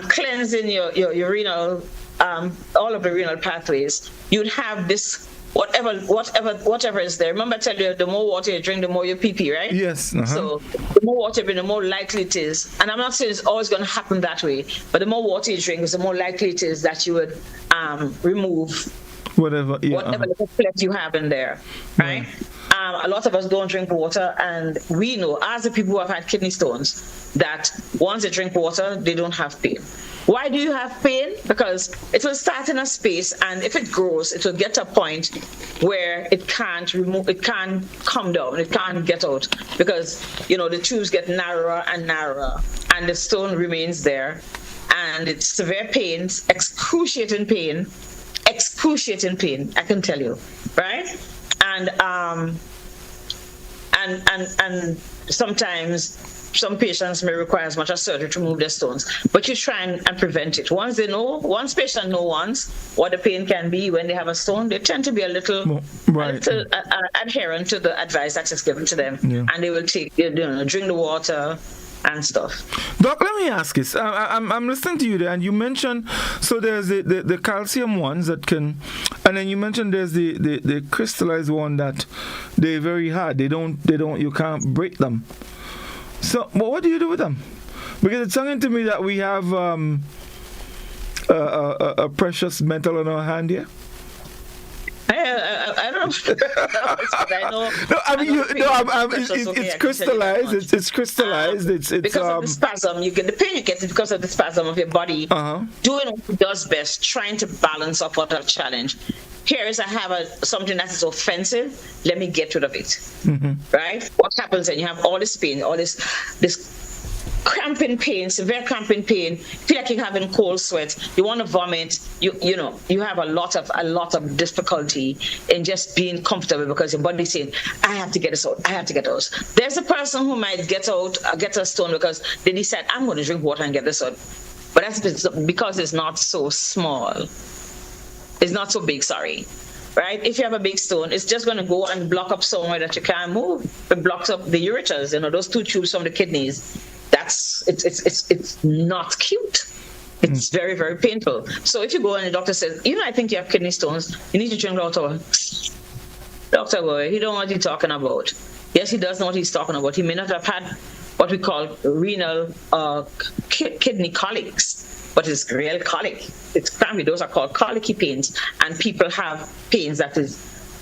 cleansing your renal, all of the renal pathways, you'd have this whatever is there. Remember I tell you, the more water you drink, the more you pee, right? Yes. So the more water you drink, the more likely it is. And I'm not saying it's always going to happen that way, but the more water you drink, the more likely it is that you would remove whatever little fleck you have in there, right? A lot of us don't drink water, and we know, as the people who have had kidney stones, that once they drink water, they don't have pain. Why do you have pain? Because it will start in a space, and if it grows, it will get to a point where it can't come down, it can't get out, because the tubes get narrower and narrower, and the stone remains there, and it's severe pain, excruciating pain, I can tell you, right? And sometimes some patients may require as much as surgery to remove their stones, but you try and prevent it. Once patients know what the pain can be when they have a stone, they tend to be a little adherent to the advice that is given to them, and they will take, drink the water and stuff. Doc, let me ask this. I'm listening to you there, and you mentioned, so there's the calcium ones that can, and then you mentioned there's the crystallized one that they're very hard. They don't, you can't break them. So, what do you do with them? Because it's sounding to me that we have a precious metal in our hand here. I don't know. I know. No, I mean, it's crystallized. It's crystallized. It's because of the spasm. You get the pain. You get it because of the spasm of your body doing what it does best, trying to balance up what a challenge. Here is I have something that is offensive. Let me get rid of it. Right? What happens when you have all this pain, all this cramping pain, severe cramping pain, feel like you're having cold sweat, you want to vomit, you have a lot of difficulty in just being comfortable because your body's saying, I have to get this out, I have to get those. There's a person who might get a stone because they decide, I'm going to drink water and get this out. But that's because it's not so small. It's not so big, sorry. Right? If you have a big stone, it's just going to go and block up somewhere that you can't move. It blocks up the ureters, those 2 tubes from the kidneys. It's not cute. It's very, very painful. So if you go and the doctor says, I think you have kidney stones, you need to drink water. Doctor boy, he don't know what he's talking about. Yes, he does know what he's talking about. He may not have had what we call renal kidney colics, but it's real colic. It's crampy. Those are called colicky pains, and people have pains that is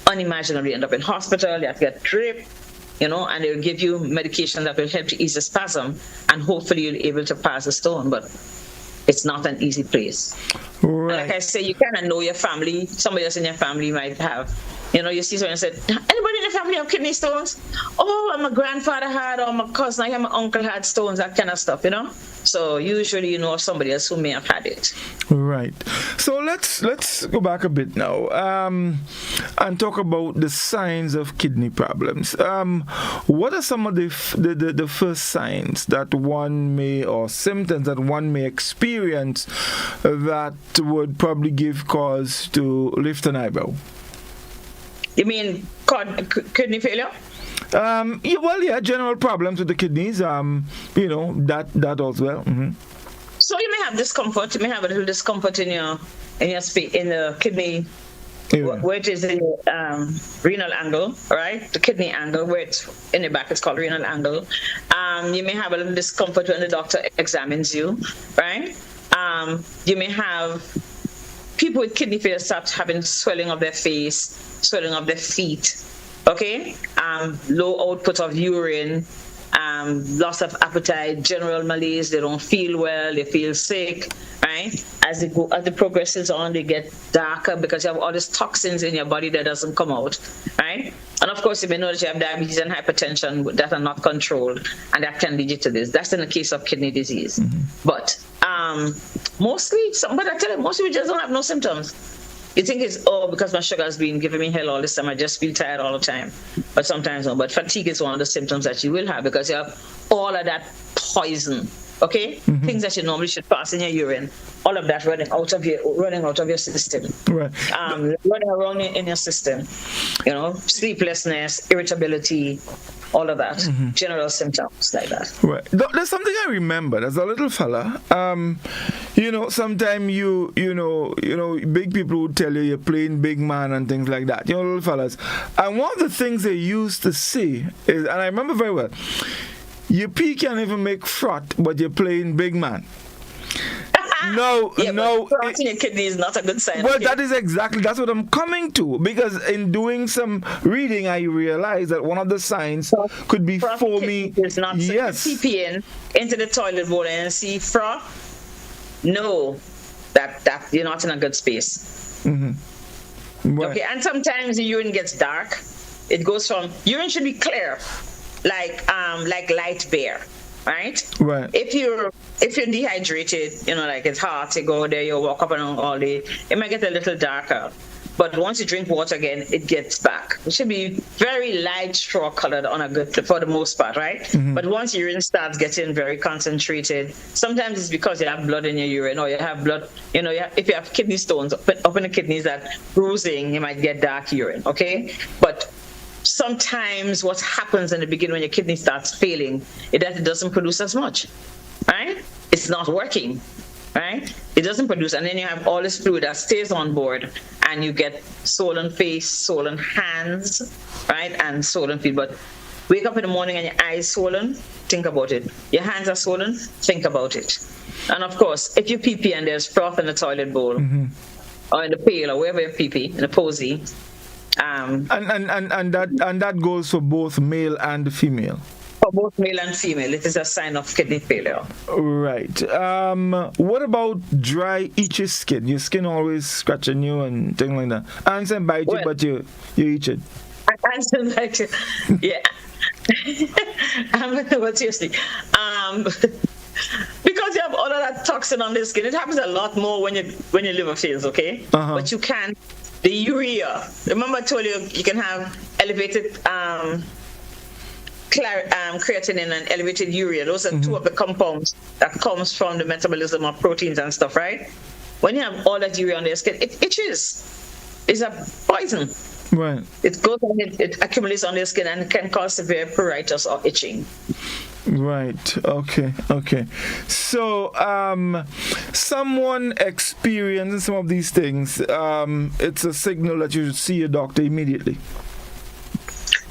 unimaginable. End up in hospital, they have to get drip, and they'll give you medication that will help to ease the spasm, and hopefully you'll be able to pass the stone, but it's not an easy place. Right. Like I say, you kind of know your family. Somebody else in your family might have. You see someone and said, anybody in the family have kidney stones? Oh, my grandfather had, or my cousin, my uncle had stones, that kind of stuff, So usually you know somebody else who may have had it. Right. So let's go back a bit now and talk about the signs of kidney problems. What are some of the first signs that one may, or symptoms that one may experience that would probably give cause to lift an eyebrow? You mean kidney failure? General problems with the kidneys. That also well. Mm-hmm. So you may have discomfort. You may have a little discomfort in the kidney, where it is in your renal angle, right? The kidney angle, where it's in the back, it's called renal angle. You may have a little discomfort when the doctor examines you, right? You may have people with kidney failure start having swelling of their face, swelling of their feet, okay? Low output of urine, loss of appetite, general malaise. They don't feel well. They feel sick, right? As the progresses on, they get darker because you have all these toxins in your body that doesn't come out, right? And of course, you may know that you have diabetes and hypertension that are not controlled, and that can lead you to this. That's in the case of kidney disease. But mostly, but I tell you, most people just don't have no symptoms. You think it's, because my sugar has been giving me hell all this time, I just feel tired all the time. But sometimes no. But fatigue is one of the symptoms that you will have because you have all of that poison, okay? Things that you normally should pass in your urine, all of that running out of your system. Right. Running around in your system, sleeplessness, irritability, all of that, general symptoms like that. Right. There's something I remember. As a little fella, sometimes big people would tell you you're playing big man and things like that. Little fellas. And one of the things they used to say is, and I remember very well, your pee can't even make froth, but you're playing big man. No. Froth in your kidney is not a good sign. Well, that's what I'm coming to. Because in doing some reading, I realized that one of the signs could be foamy. Is not yes. You pee into the toilet bowl and see froth. No, that you're not in a good space. Right. Okay, and sometimes the urine gets dark. It goes from urine should be clear, like light beer. Right? Right. If you're dehydrated, like it's hot, you go there, you walk up and down all day, it might get a little darker. But once you drink water again, it gets back. It should be very light straw colored for the most part, right? But once urine starts getting very concentrated, sometimes it's because you have blood in your urine or you have blood, if you have kidney stones up in the kidneys that bruising, you might get dark urine, okay? But sometimes what happens in the beginning when your kidney starts failing is that it doesn't produce as much, right? It's not working, right? It doesn't produce, and then you have all this fluid that stays on board, and you get swollen face, swollen hands, right, and swollen feet. But wake up in the morning and your eyes swollen, think about it. Your hands are swollen, think about it. And of course, if you pee and there's froth in the toilet bowl, or in the pail, or wherever you pee, in the posy. And that goes for both male and female. For both male and female, it is a sign of kidney failure. Right. What about dry, itchy skin? Your skin always scratching you and things like that. Ants and bite you, but you itch it. Ants and bite you, yeah. But seriously, because you have all of that toxin on the skin, it happens a lot more when your liver fails. Okay, but you can. The urea. Remember I told you can have elevated creatinine and elevated urea. Those are two of the compounds that comes from the metabolism of proteins and stuff, right? When you have all that urea on your skin, it itches. It's a poison. Right. It goes on, it accumulates on your skin and can cause severe pruritus or itching. Right. Okay. So, someone experiencing some of these things, it's a signal that you should see a doctor immediately.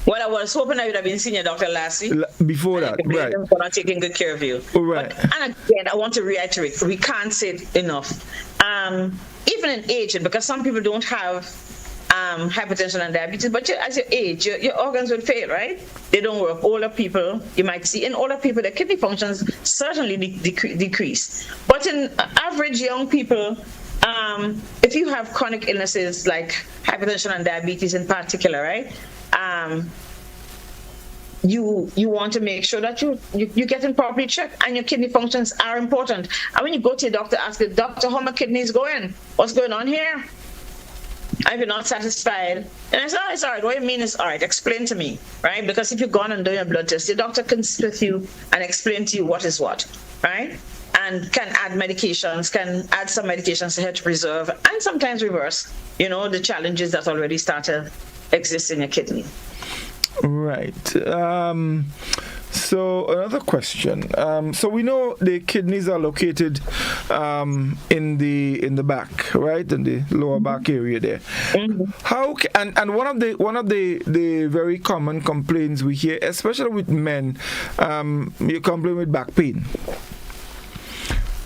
Well, I was hoping I would have been seeing a doctor last week. Before that, right. For not taking good care of you. Right. But, and again, I want to reiterate, we can't say it enough. Even in age, because some people don't have hypertension and diabetes, but as you age, your organs will fail, right? They don't work. Older people, you might see in older people, their kidney functions certainly decrease. But in average young people, if you have chronic illnesses like hypertension and diabetes in particular, right? You want to make sure that you're getting properly checked and your kidney functions are important. And when you go to your doctor, ask the doctor, how my kidneys going? What's going on here? If you're not satisfied, and I say, oh, it's all right. What do you mean it's all right? Explain to me, right? Because if you've gone and done a blood test, your doctor can sit with you and explain to you what is what, right? And can add some medications to help preserve and sometimes reverse, the challenges that already start to exist in your kidney. Right. So another question. So we know the kidneys are located in the back, right, in the lower back area there. How and one of the very common complaints we hear, especially with men, you complain with back pain.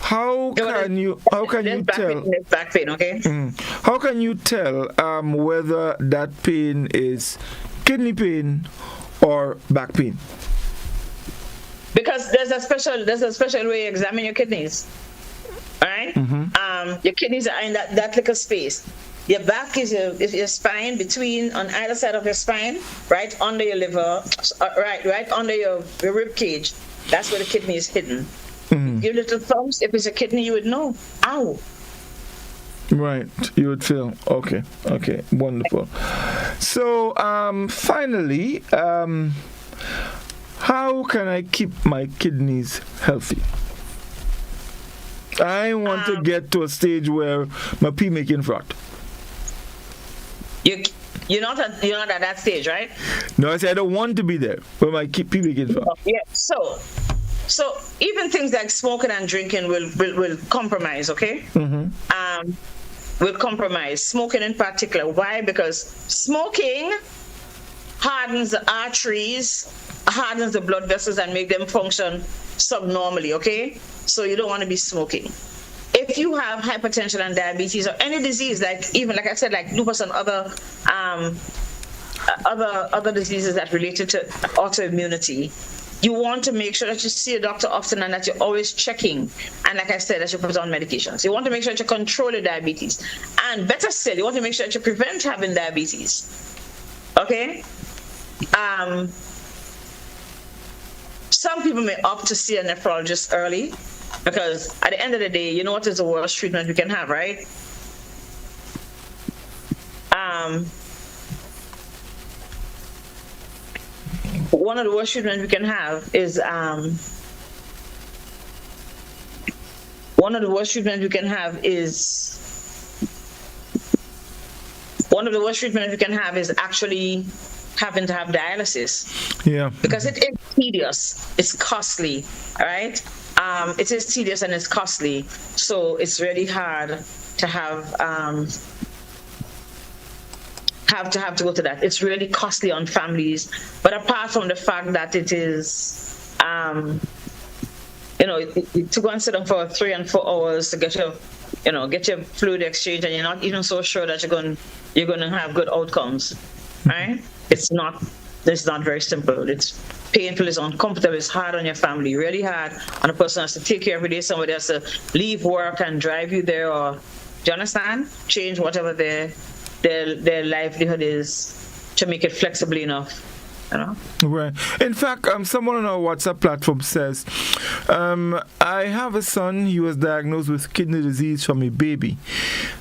How can you tell? Back pain, okay. How can you tell whether that pain is kidney pain or back pain? because there's a special way you examine your kidneys. All right. Your kidneys are in that little space. Your back is your spine, between on either side of your spine, right under your liver, right under your rib cage. That's where the kidney is hidden. Give little thumbs. If it's a kidney, you would know. Ow. Right, you would feel okay, wonderful. So, finally, how can I keep my kidneys healthy? I want to get to a stage where my pee making froth. You're not at that stage, right? No, I said I don't want to be there, but my pee making froth. Yeah. So even things like smoking and drinking will compromise. Okay. Will compromise. Smoking in particular. Why? Because smoking hardens the arteries, hardens the blood vessels, and make them function subnormally. Okay. So you don't want to be smoking. If you have hypertension and diabetes or any disease, like I said, like lupus and other diseases that related to autoimmunity, you want to make sure that you see a doctor often and that you're always checking. And like I said, that you put on medications. You want to make sure that you control your diabetes. And better still, you want to make sure that you prevent having diabetes. Okay? Some people may opt to see a nephrologist early because at the end of the day, you know what is the worst treatment we can have, right? One of the worst treatments we can have is actually having to have dialysis. Yeah. Because it is tedious, it's costly, all right? It is tedious and it's costly, so it's really hard to have to go to that. It's really costly on families. But apart from the fact that it is, to go and sit down for 3 and 4 hours to get your fluid exchange, and you're not even so sure that you're going to have good outcomes, right? It's not very simple. It's painful, it's uncomfortable, it's hard on your family, really hard on a person who has to take care every day. Somebody has to leave work and drive you there, or do you understand? Change whatever their livelihood is to make it flexible enough. Right. In fact, someone on our WhatsApp platform says, I have a son. He was diagnosed with kidney disease from a baby.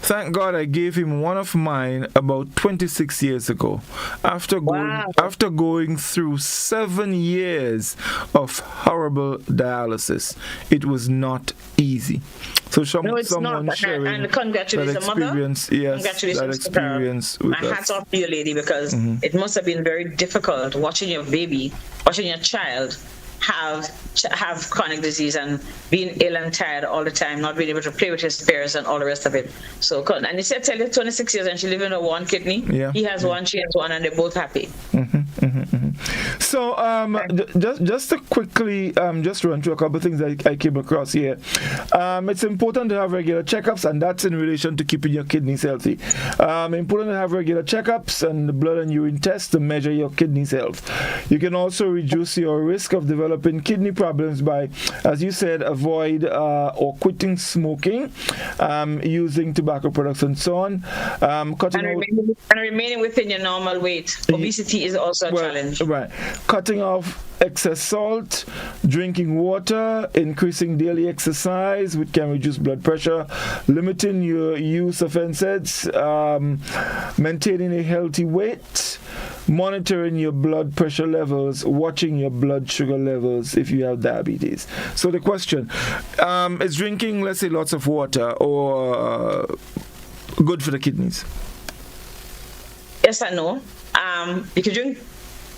Thank God I gave him one of mine about 26 years ago. After going through 7 years of horrible dialysis, it was not easy. So someone sharing and congratulations, that experience, mother. Yes, congratulations that experience with my hats off to you, lady, because it must have been very difficult watching your child have chronic disease and being ill and tired all the time, not being able to play with his peers and all the rest of it. So, and you said tell you 26 years and she lives in one kidney. Yeah. He has one, she has one, and they're both happy. So, just to quickly just run through a couple of things that I came across here. It's important to have regular checkups, and that's in relation to keeping your kidneys healthy. Important to have regular checkups and the blood and urine tests to measure your kidneys health. You can also reduce your risk of developing kidney problems by, as you said, avoid or quitting smoking, using tobacco products and so on. Remaining within your normal weight. Obesity is also a challenge. Right. Cutting off excess salt, drinking water, increasing daily exercise, which can reduce blood pressure, limiting your use of NSAIDs, maintaining a healthy weight, monitoring your blood pressure levels, watching your blood sugar levels if you have diabetes. So the question, is drinking, let's say, lots of water or good for the kidneys? Yes and no.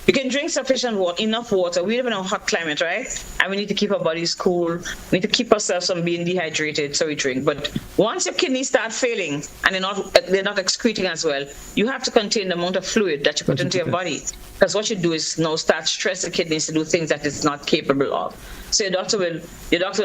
You can drink sufficient water, enough water. We live in a hot climate, right? And we need to keep our bodies cool. We need to keep ourselves from being dehydrated, so we drink. But once your kidneys start failing and they're not excreting as well, you have to contain the amount of fluid that you put into your body. Because what you do is now start stress the kidneys to do things that it's not capable of. So your doctor will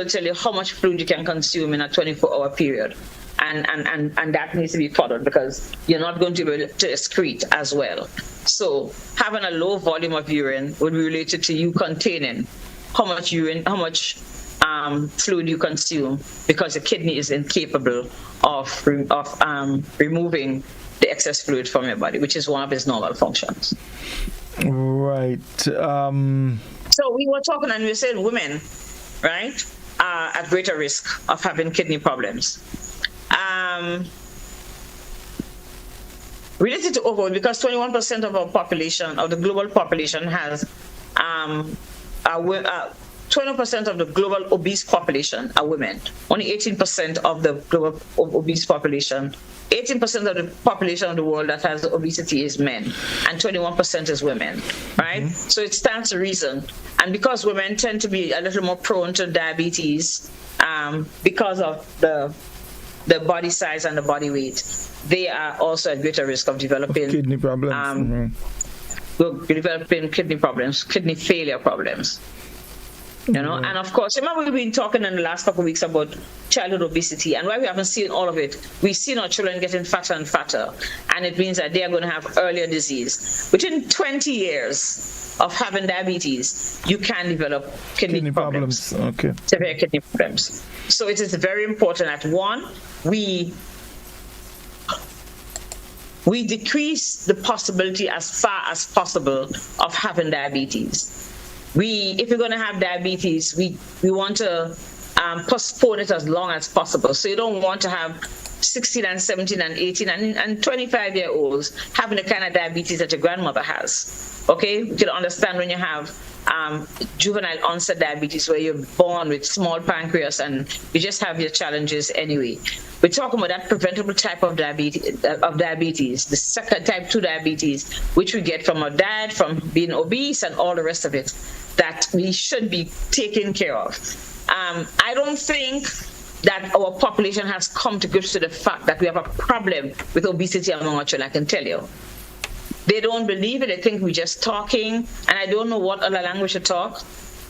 tell you how much fluid you can consume in a 24-hour period. And that needs to be followed because you're not going to be able to excrete as well. So having a low volume of urine would be related to you containing how much urine, how much fluid you consume, because the kidney is incapable of removing the excess fluid from your body, which is one of its normal functions. Right. So we were talking, and we were saying women, right, are at greater risk of having kidney problems. Related to overweight, because 21% of our population, of the global population, has 20% of the global obese population are women. Only 18% of the global obese population, 18% of the population of the world that has obesity is men, and 21% is women, right? Mm-hmm. So it stands to reason. And because women tend to be a little more prone to diabetes because of the body size and the body weight, they are also at greater risk of developing kidney problems. Developing kidney problems, kidney failure problems. You know, and of course, remember we've been talking in the last couple of weeks about childhood obesity, and why we haven't seen all of it. We've seen our children getting fatter and fatter, and it means that they are going to have earlier disease. Within 20 years of having diabetes, you can develop kidney problems. Okay. Severe kidney problems. So it is very important that, one, we decrease the possibility as far as possible of having diabetes. If you're going to have diabetes, we want to postpone it as long as possible. So you don't want to have 16 and 17 and 18 and 25-year-olds having the kind of diabetes that your grandmother has. Okay? You can understand when you have juvenile onset diabetes, where you're born with small pancreas and you just have your challenges anyway. We're talking about that preventable type of diabetes, the second type 2 diabetes, which we get from our diet, from being obese and all the rest of it, that we should be taking care of. I don't think that our population has come to grips with the fact that we have a problem with obesity among our children, I can tell you. They don't believe it. They think we're just talking, and I don't know what other language to talk,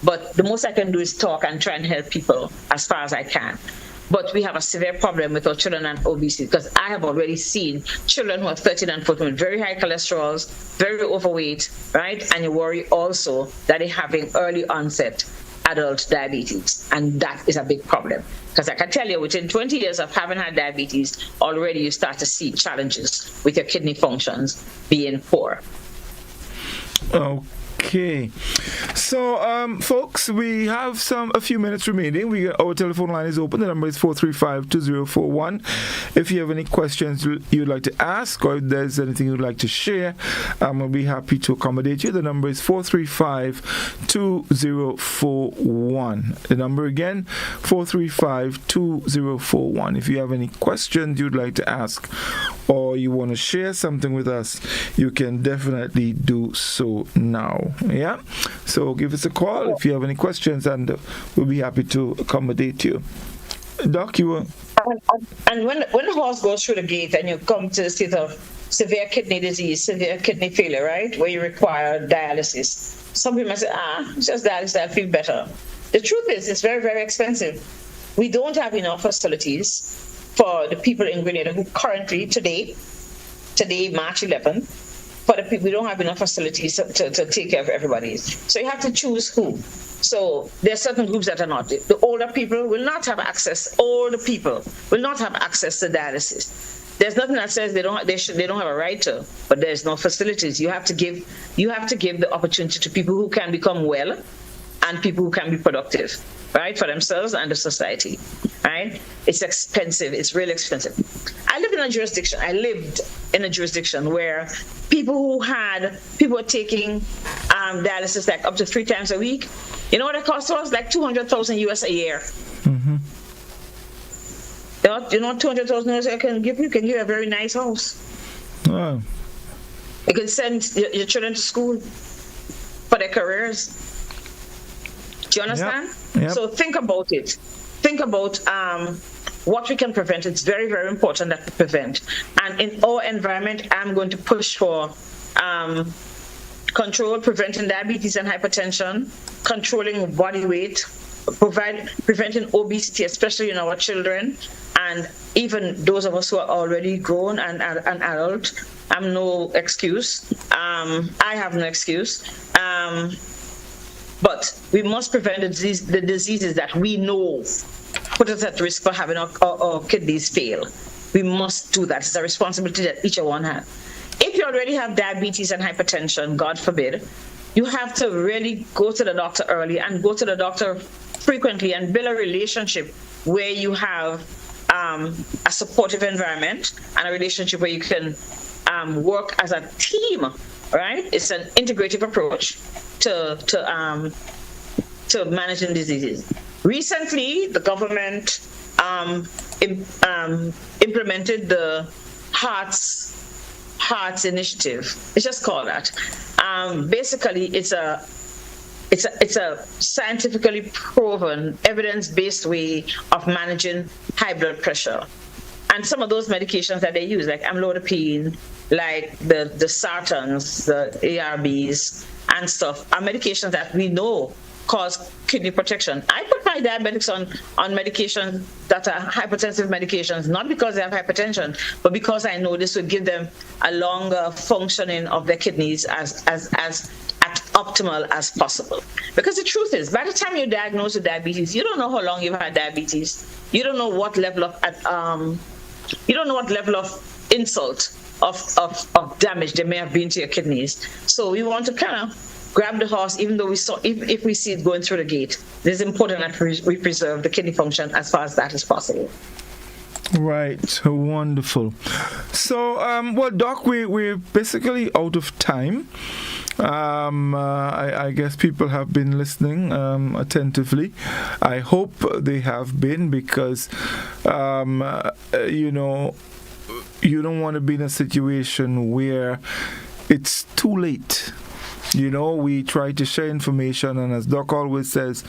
but the most I can do is talk and try and help people as far as I can. But we have a severe problem with our children and obesity, because I have already seen children who are 13 and 14 with very high cholesterols, very overweight, right? And you worry also that they're having early onset adult diabetes, and that is a big problem. Because I can tell you, within 20 years of having had diabetes, already you start to see challenges with your kidney functions being poor. Okay, so folks, we have a few minutes remaining. Our telephone line is open. The number is 435-2041. If you have any questions you'd like to ask, or if there's anything you'd like to share, we'll be happy to accommodate you. The number is 435-2041. The number again, 435-2041. If you have any questions you'd like to ask, or you want to share something with us, you can definitely do so now. Yeah, so give us a call if you have any questions, and we'll be happy to accommodate you. Doc, you were... And when the horse goes through the gate and you come to the state of severe kidney disease, severe kidney failure, right, where you require dialysis, some people say, it's just dialysis, I feel better. The truth is, it's very, very expensive. We don't have enough facilities for the people in Grenada who currently, today, March 11th, for the people, we don't have enough facilities to take care of everybody. So you have to choose who. So there are certain groups that are not. The older people will not have access. Older people will not have access to dialysis. There's nothing that says they don't have a right to, but there's no facilities. You have to give the opportunity to people who can become well and people who can be productive, right, for themselves and the society, right? It's expensive. It's really expensive. I lived in a jurisdiction where people were taking dialysis like up to 3 times a week. You know what it cost us? Like $200,000 US a year. Mm-hmm. You know what $200,000 US can give you? Can give you a very nice house. Wow. You can send your children to school for their careers. Do you understand? Yep. So think about it. Think about what we can prevent. It's very, very important that we prevent. And in our environment, I'm going to push for preventing diabetes and hypertension, controlling body weight, preventing obesity, especially in our children, and even those of us who are already grown and adult. I'm no excuse. I have no excuse. But we must prevent the diseases that we know put us at risk for having our kidneys fail. We must do that. It's a responsibility that each one has. If you already have diabetes and hypertension, God forbid, you have to really go to the doctor early and go to the doctor frequently and build a relationship where you have a supportive environment and a relationship where you can work as a team, right? It's an integrative approach to managing diseases. Recently, the government implemented the Hearts Initiative. It's just called that. Basically, it's a scientifically proven, evidence-based way of managing high blood pressure. And some of those medications that they use, like amlodipine, like the sartans, the ARBs, and stuff, are medications that we know cause kidney protection. I put my diabetics on medications that are hypertensive medications, not because they have hypertension, but because I know this would give them a longer functioning of their kidneys as optimal as possible. Because the truth is, by the time you're diagnosed with diabetes, you don't know how long you've had diabetes. You don't know what level of insult of damage there may have been to your kidneys. So we want to kind of grab the horse, even though if we see it going through the gate. It's important that we preserve the kidney function as far as that is possible. Right, wonderful. So, well, Doc, we're basically out of time. I guess people have been listening attentively. I hope they have been, because you don't want to be in a situation where it's too late. We try to share information, and as Doc always says,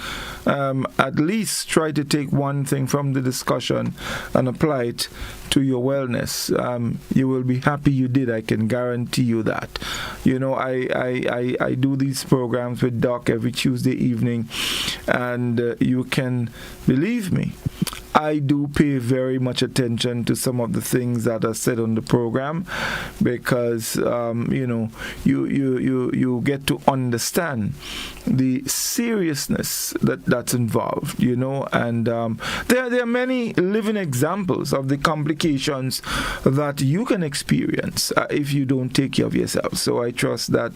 at least try to take one thing from the discussion and apply it to your wellness. You will be happy you did. I can guarantee you that. I do these programs with Doc every Tuesday evening, and you can believe me, I do pay very much attention to some of the things that are said on the program, because you get to understand the seriousness that's involved, and there are many living examples of the complications that you can experience if you don't take care of yourself. So I trust that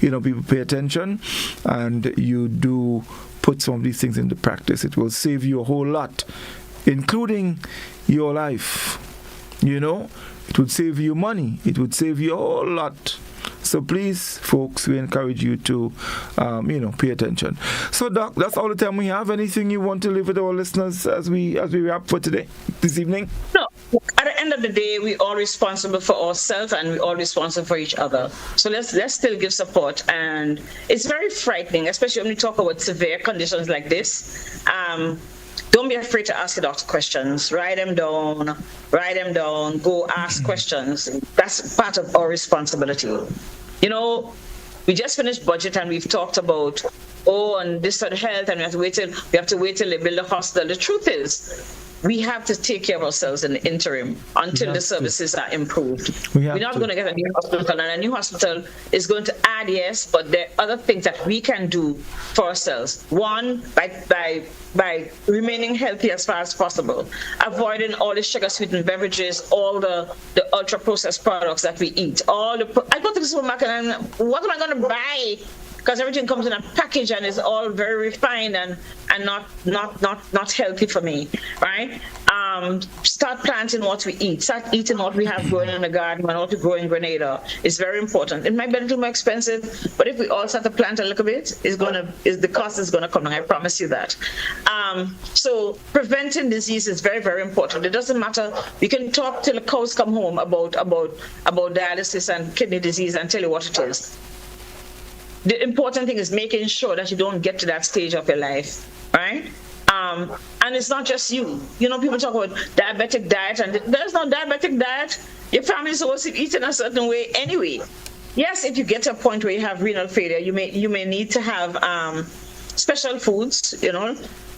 people pay attention and you do put some of these things into practice. It will save you a whole lot, including your life. It would save you money. It would save you a whole lot. So please, folks, we encourage you to, pay attention. So, Doc, that's all the time we have. Anything you want to leave with our listeners as we wrap for this evening? No. At the end of the day, we're all responsible for ourselves, and we're all responsible for each other. So let's still give support. And it's very frightening, especially when we talk about severe conditions like this. Don't be afraid to ask your doctor questions. Write them down, go ask questions. That's part of our responsibility. We just finished budget and we've talked about, and this sort of health, and we have to wait till they build a hospital. The truth is, we have to take care of ourselves in the interim until the services are improved. We're not going to get a new hospital, and a new hospital is going to add, yes, but there are other things that we can do for ourselves. One, by remaining healthy as far as possible, avoiding all the sugar-sweetened beverages, all the ultra-processed products that we eat. I go to the supermarket and what am I going to buy? Because everything comes in a package and is all very refined and not healthy for me, right? Start planting what we eat. Start eating what we have growing in the garden and what we grow in Grenada. It's very important. It might be a little more expensive, but if we all start to plant a little bit, the cost is gonna come down. I promise you that. So preventing disease is very, very important. It doesn't matter. You can talk till the cows come home about dialysis and kidney disease and tell you what it is. The important thing is making sure that you don't get to that stage of your life, right? And it's not just you. People talk about diabetic diet, and there's no diabetic diet. Your family is supposed to eat in a certain way anyway. Yes, if you get to a point where you have renal failure, you may need to have special foods,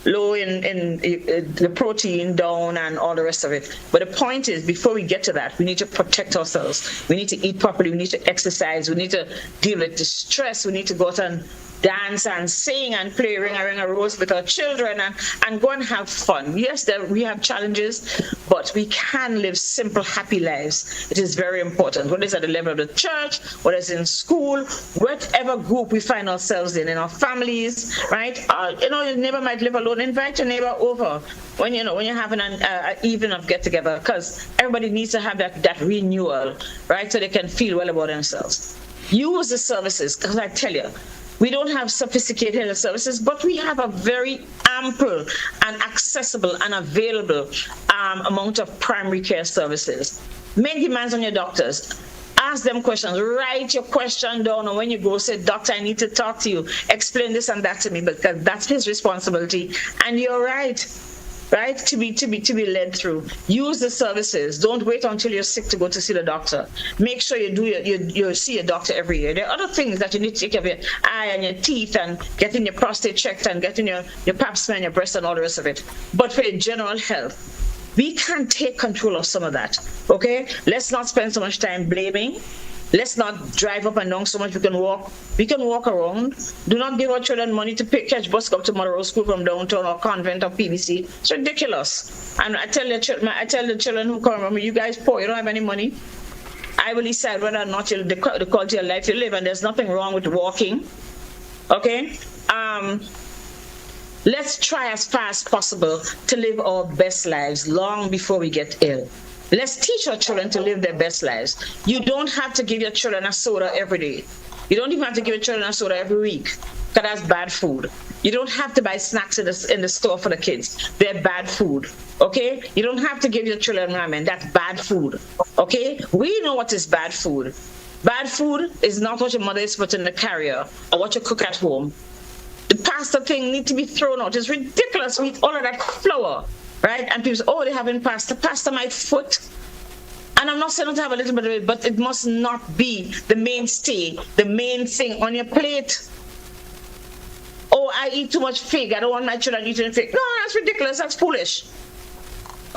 low in the protein down and all the rest of it. But the point is, before we get to that, we need to protect ourselves. We need to eat properly. We need to exercise. We need to deal with the stress. We need to go out and dance and sing and play ring a rose with our children and go and have fun. Yes, we have challenges, but we can live simple, happy lives. It is very important. Whether it's at the level of the church, whether it's in school, whatever group we find ourselves in our families, right? Your neighbor might live alone. Invite your neighbor over when you're having an evening of get together, because everybody needs to have that renewal, right? So they can feel well about themselves. Use the services, because I tell you, we don't have sophisticated health services, but we have a very ample and accessible and available amount of primary care services. Make demands on your doctors. Ask them questions. Write your question down, and when you go, say, "Doctor, I need to talk to you. Explain this and that to me," because that's his responsibility. And you're right. Right, to be led through. Use the services. Don't wait until you're sick to go to see the doctor. Make sure you see a doctor every year. There are other things that you need to take care of, your eye and your teeth, and getting your prostate checked, and getting your pap smear and your breast and all the rest of it. But for your general health, we can take control of some of that. Okay, let's not spend so much time blaming. Let's not drive up and down so much. We can walk around. Do not give our children money to catch bus up to Monroe School from downtown or convent or PBC. It's ridiculous. And I tell the children who come around me, you guys poor, you don't have any money. I will decide whether or not the quality of life you live, and there's nothing wrong with walking. Okay? Let's try as far as possible to live our best lives long before we get ill. Let's teach our children to live their best lives. You don't have to give your children a soda every day. You don't even have to give your children a soda every week, because that's bad food. You don't have to buy snacks in the store for the kids. They're bad food, okay? You don't have to give your children ramen. That's bad food, okay? We know what is bad food. Bad food is not what your mother is putting in the carrier or what you cook at home. The pasta thing needs to be thrown out. It's ridiculous. We eat all of that flour. Right? And people say, "Oh, they're having pasta." Pasta my foot. And I'm not saying not to have a little bit of it, but it must not be the mainstay, the main thing on your plate. "Oh, I eat too much fig. I don't want my children eating fig." No, that's ridiculous. That's foolish.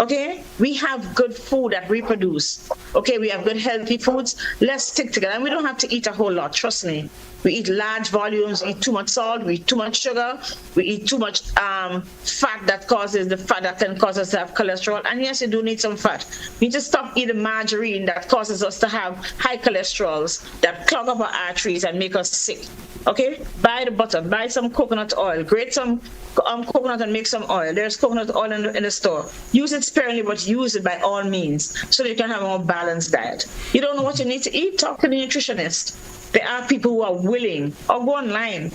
Okay? We have good food that we produce. Okay? We have good healthy foods. Let's stick together. And we don't have to eat a whole lot. Trust me. We eat large volumes, we eat too much salt, we eat too much sugar, we eat too much fat that can cause us to have cholesterol. And yes, you do need some fat. We need to stop eating margarine that causes us to have high cholesterols that clog up our arteries and make us sick. Okay? Buy the butter, buy some coconut oil, grate some coconut and make some oil. There's coconut oil in the store. Use it sparingly, but use it by all means so that you can have a more balanced diet. You don't know what you need to eat? Talk to the nutritionist. There are people who are willing, or go online.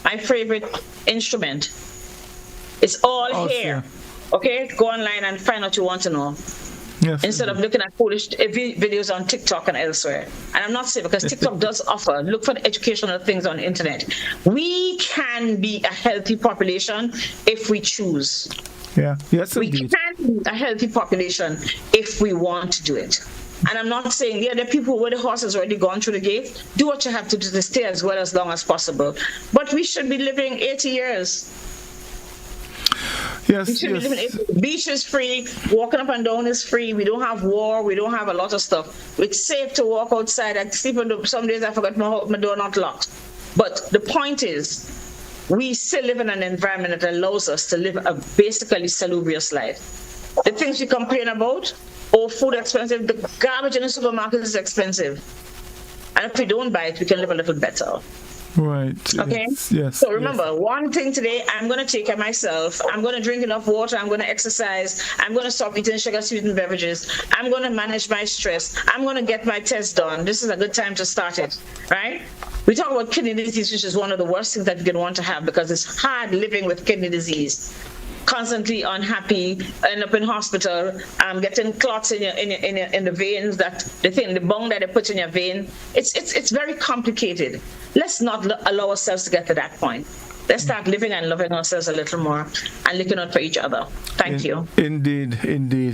My favorite instrument. It's all here. Okay? Go online and find what you want to know. Yes, instead of looking at foolish videos on TikTok and elsewhere. And I'm not saying, because TikTok does offer, look for the educational things on the internet. We can be a healthy population if we choose. Yeah. Yes, we can be a healthy population if we want to do it. And I'm not saying, there are people where the horse has already gone through the gate. Do what you have to do to stay as well as long as possible. But we should be living 80 years. Yes, we should be living 80. Beach is free. Walking up and down is free. We don't have war. We don't have a lot of stuff. It's safe to walk outside. I sleep on some days I forgot my door not locked. But the point is, we still live in an environment that allows us to live a basically salubrious life. The things we complain about, food expensive, the garbage in the supermarket is expensive. And if we don't buy it, we can live a little better. Right. Okay? Yes. So remember, one thing today, I'm going to take care of myself. I'm going to drink enough water. I'm going to exercise. I'm going to stop eating sugar-sweetened beverages. I'm going to manage my stress. I'm going to get my test done. This is a good time to start it, right? We talk about kidney disease, which is one of the worst things that you can want to have, because it's hard living with kidney disease. Constantly unhappy, end up in hospital, getting clots in the veins, the bone that they put in your vein. It's very complicated. Let's not allow ourselves to get to that point. Let's start living and loving ourselves a little more and looking out for each other. Thank you. Indeed,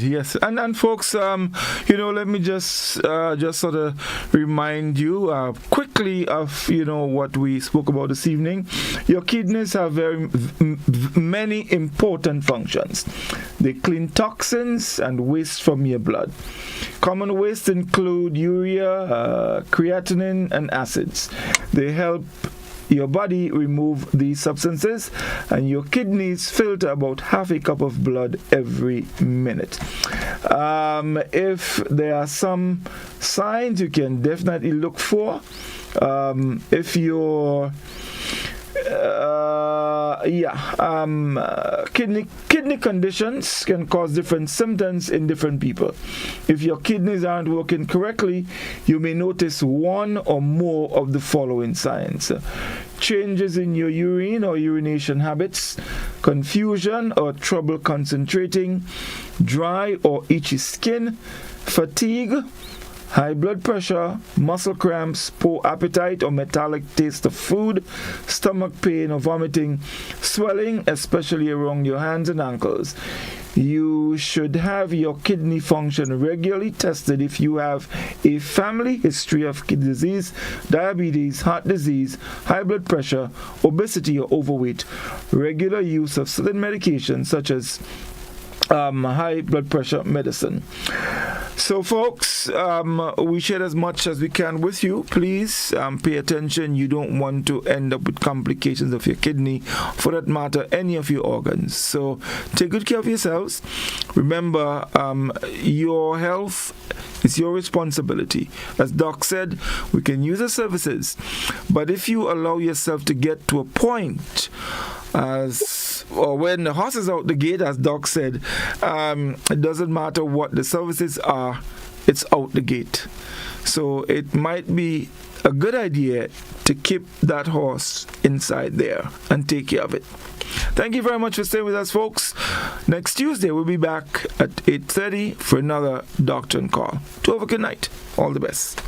yes. And folks, let me just sort of remind you quickly of what we spoke about this evening. Your kidneys have very many important functions. They clean toxins and waste from your blood. Common waste include urea, creatinine, and acids. They help your body remove these substances, and your kidneys filter about half a cup of blood every minute. If there are some signs you can definitely look for, if you're kidney conditions can cause different symptoms in different people. If your kidneys aren't working correctly, you may notice one or more of the following signs: changes in your urine or urination habits, confusion or trouble concentrating, dry or itchy skin, fatigue, high blood pressure, muscle cramps, poor appetite or metallic taste of food, stomach pain or vomiting, swelling, especially around your hands and ankles. You should have your kidney function regularly tested if you have a family history of kidney disease, diabetes, heart disease, high blood pressure, obesity or overweight, regular use of certain medications such as high blood pressure medicine. So folks, we shared as much as we can with you. Please pay attention. You don't want to end up with complications of your kidney, for that matter any of your organs. So take good care of yourselves. Remember, your health is your responsibility. As Doc said, we can use the services, but if you allow yourself to get to a point or when the horse is out the gate, as Doc said, it doesn't matter what the services are, it's out the gate. So it might be a good idea to keep that horse inside there and take care of it. Thank you very much for staying with us, folks. Next Tuesday, we'll be back at 8:30 for another Doctor on Call. To have a good night. All the best.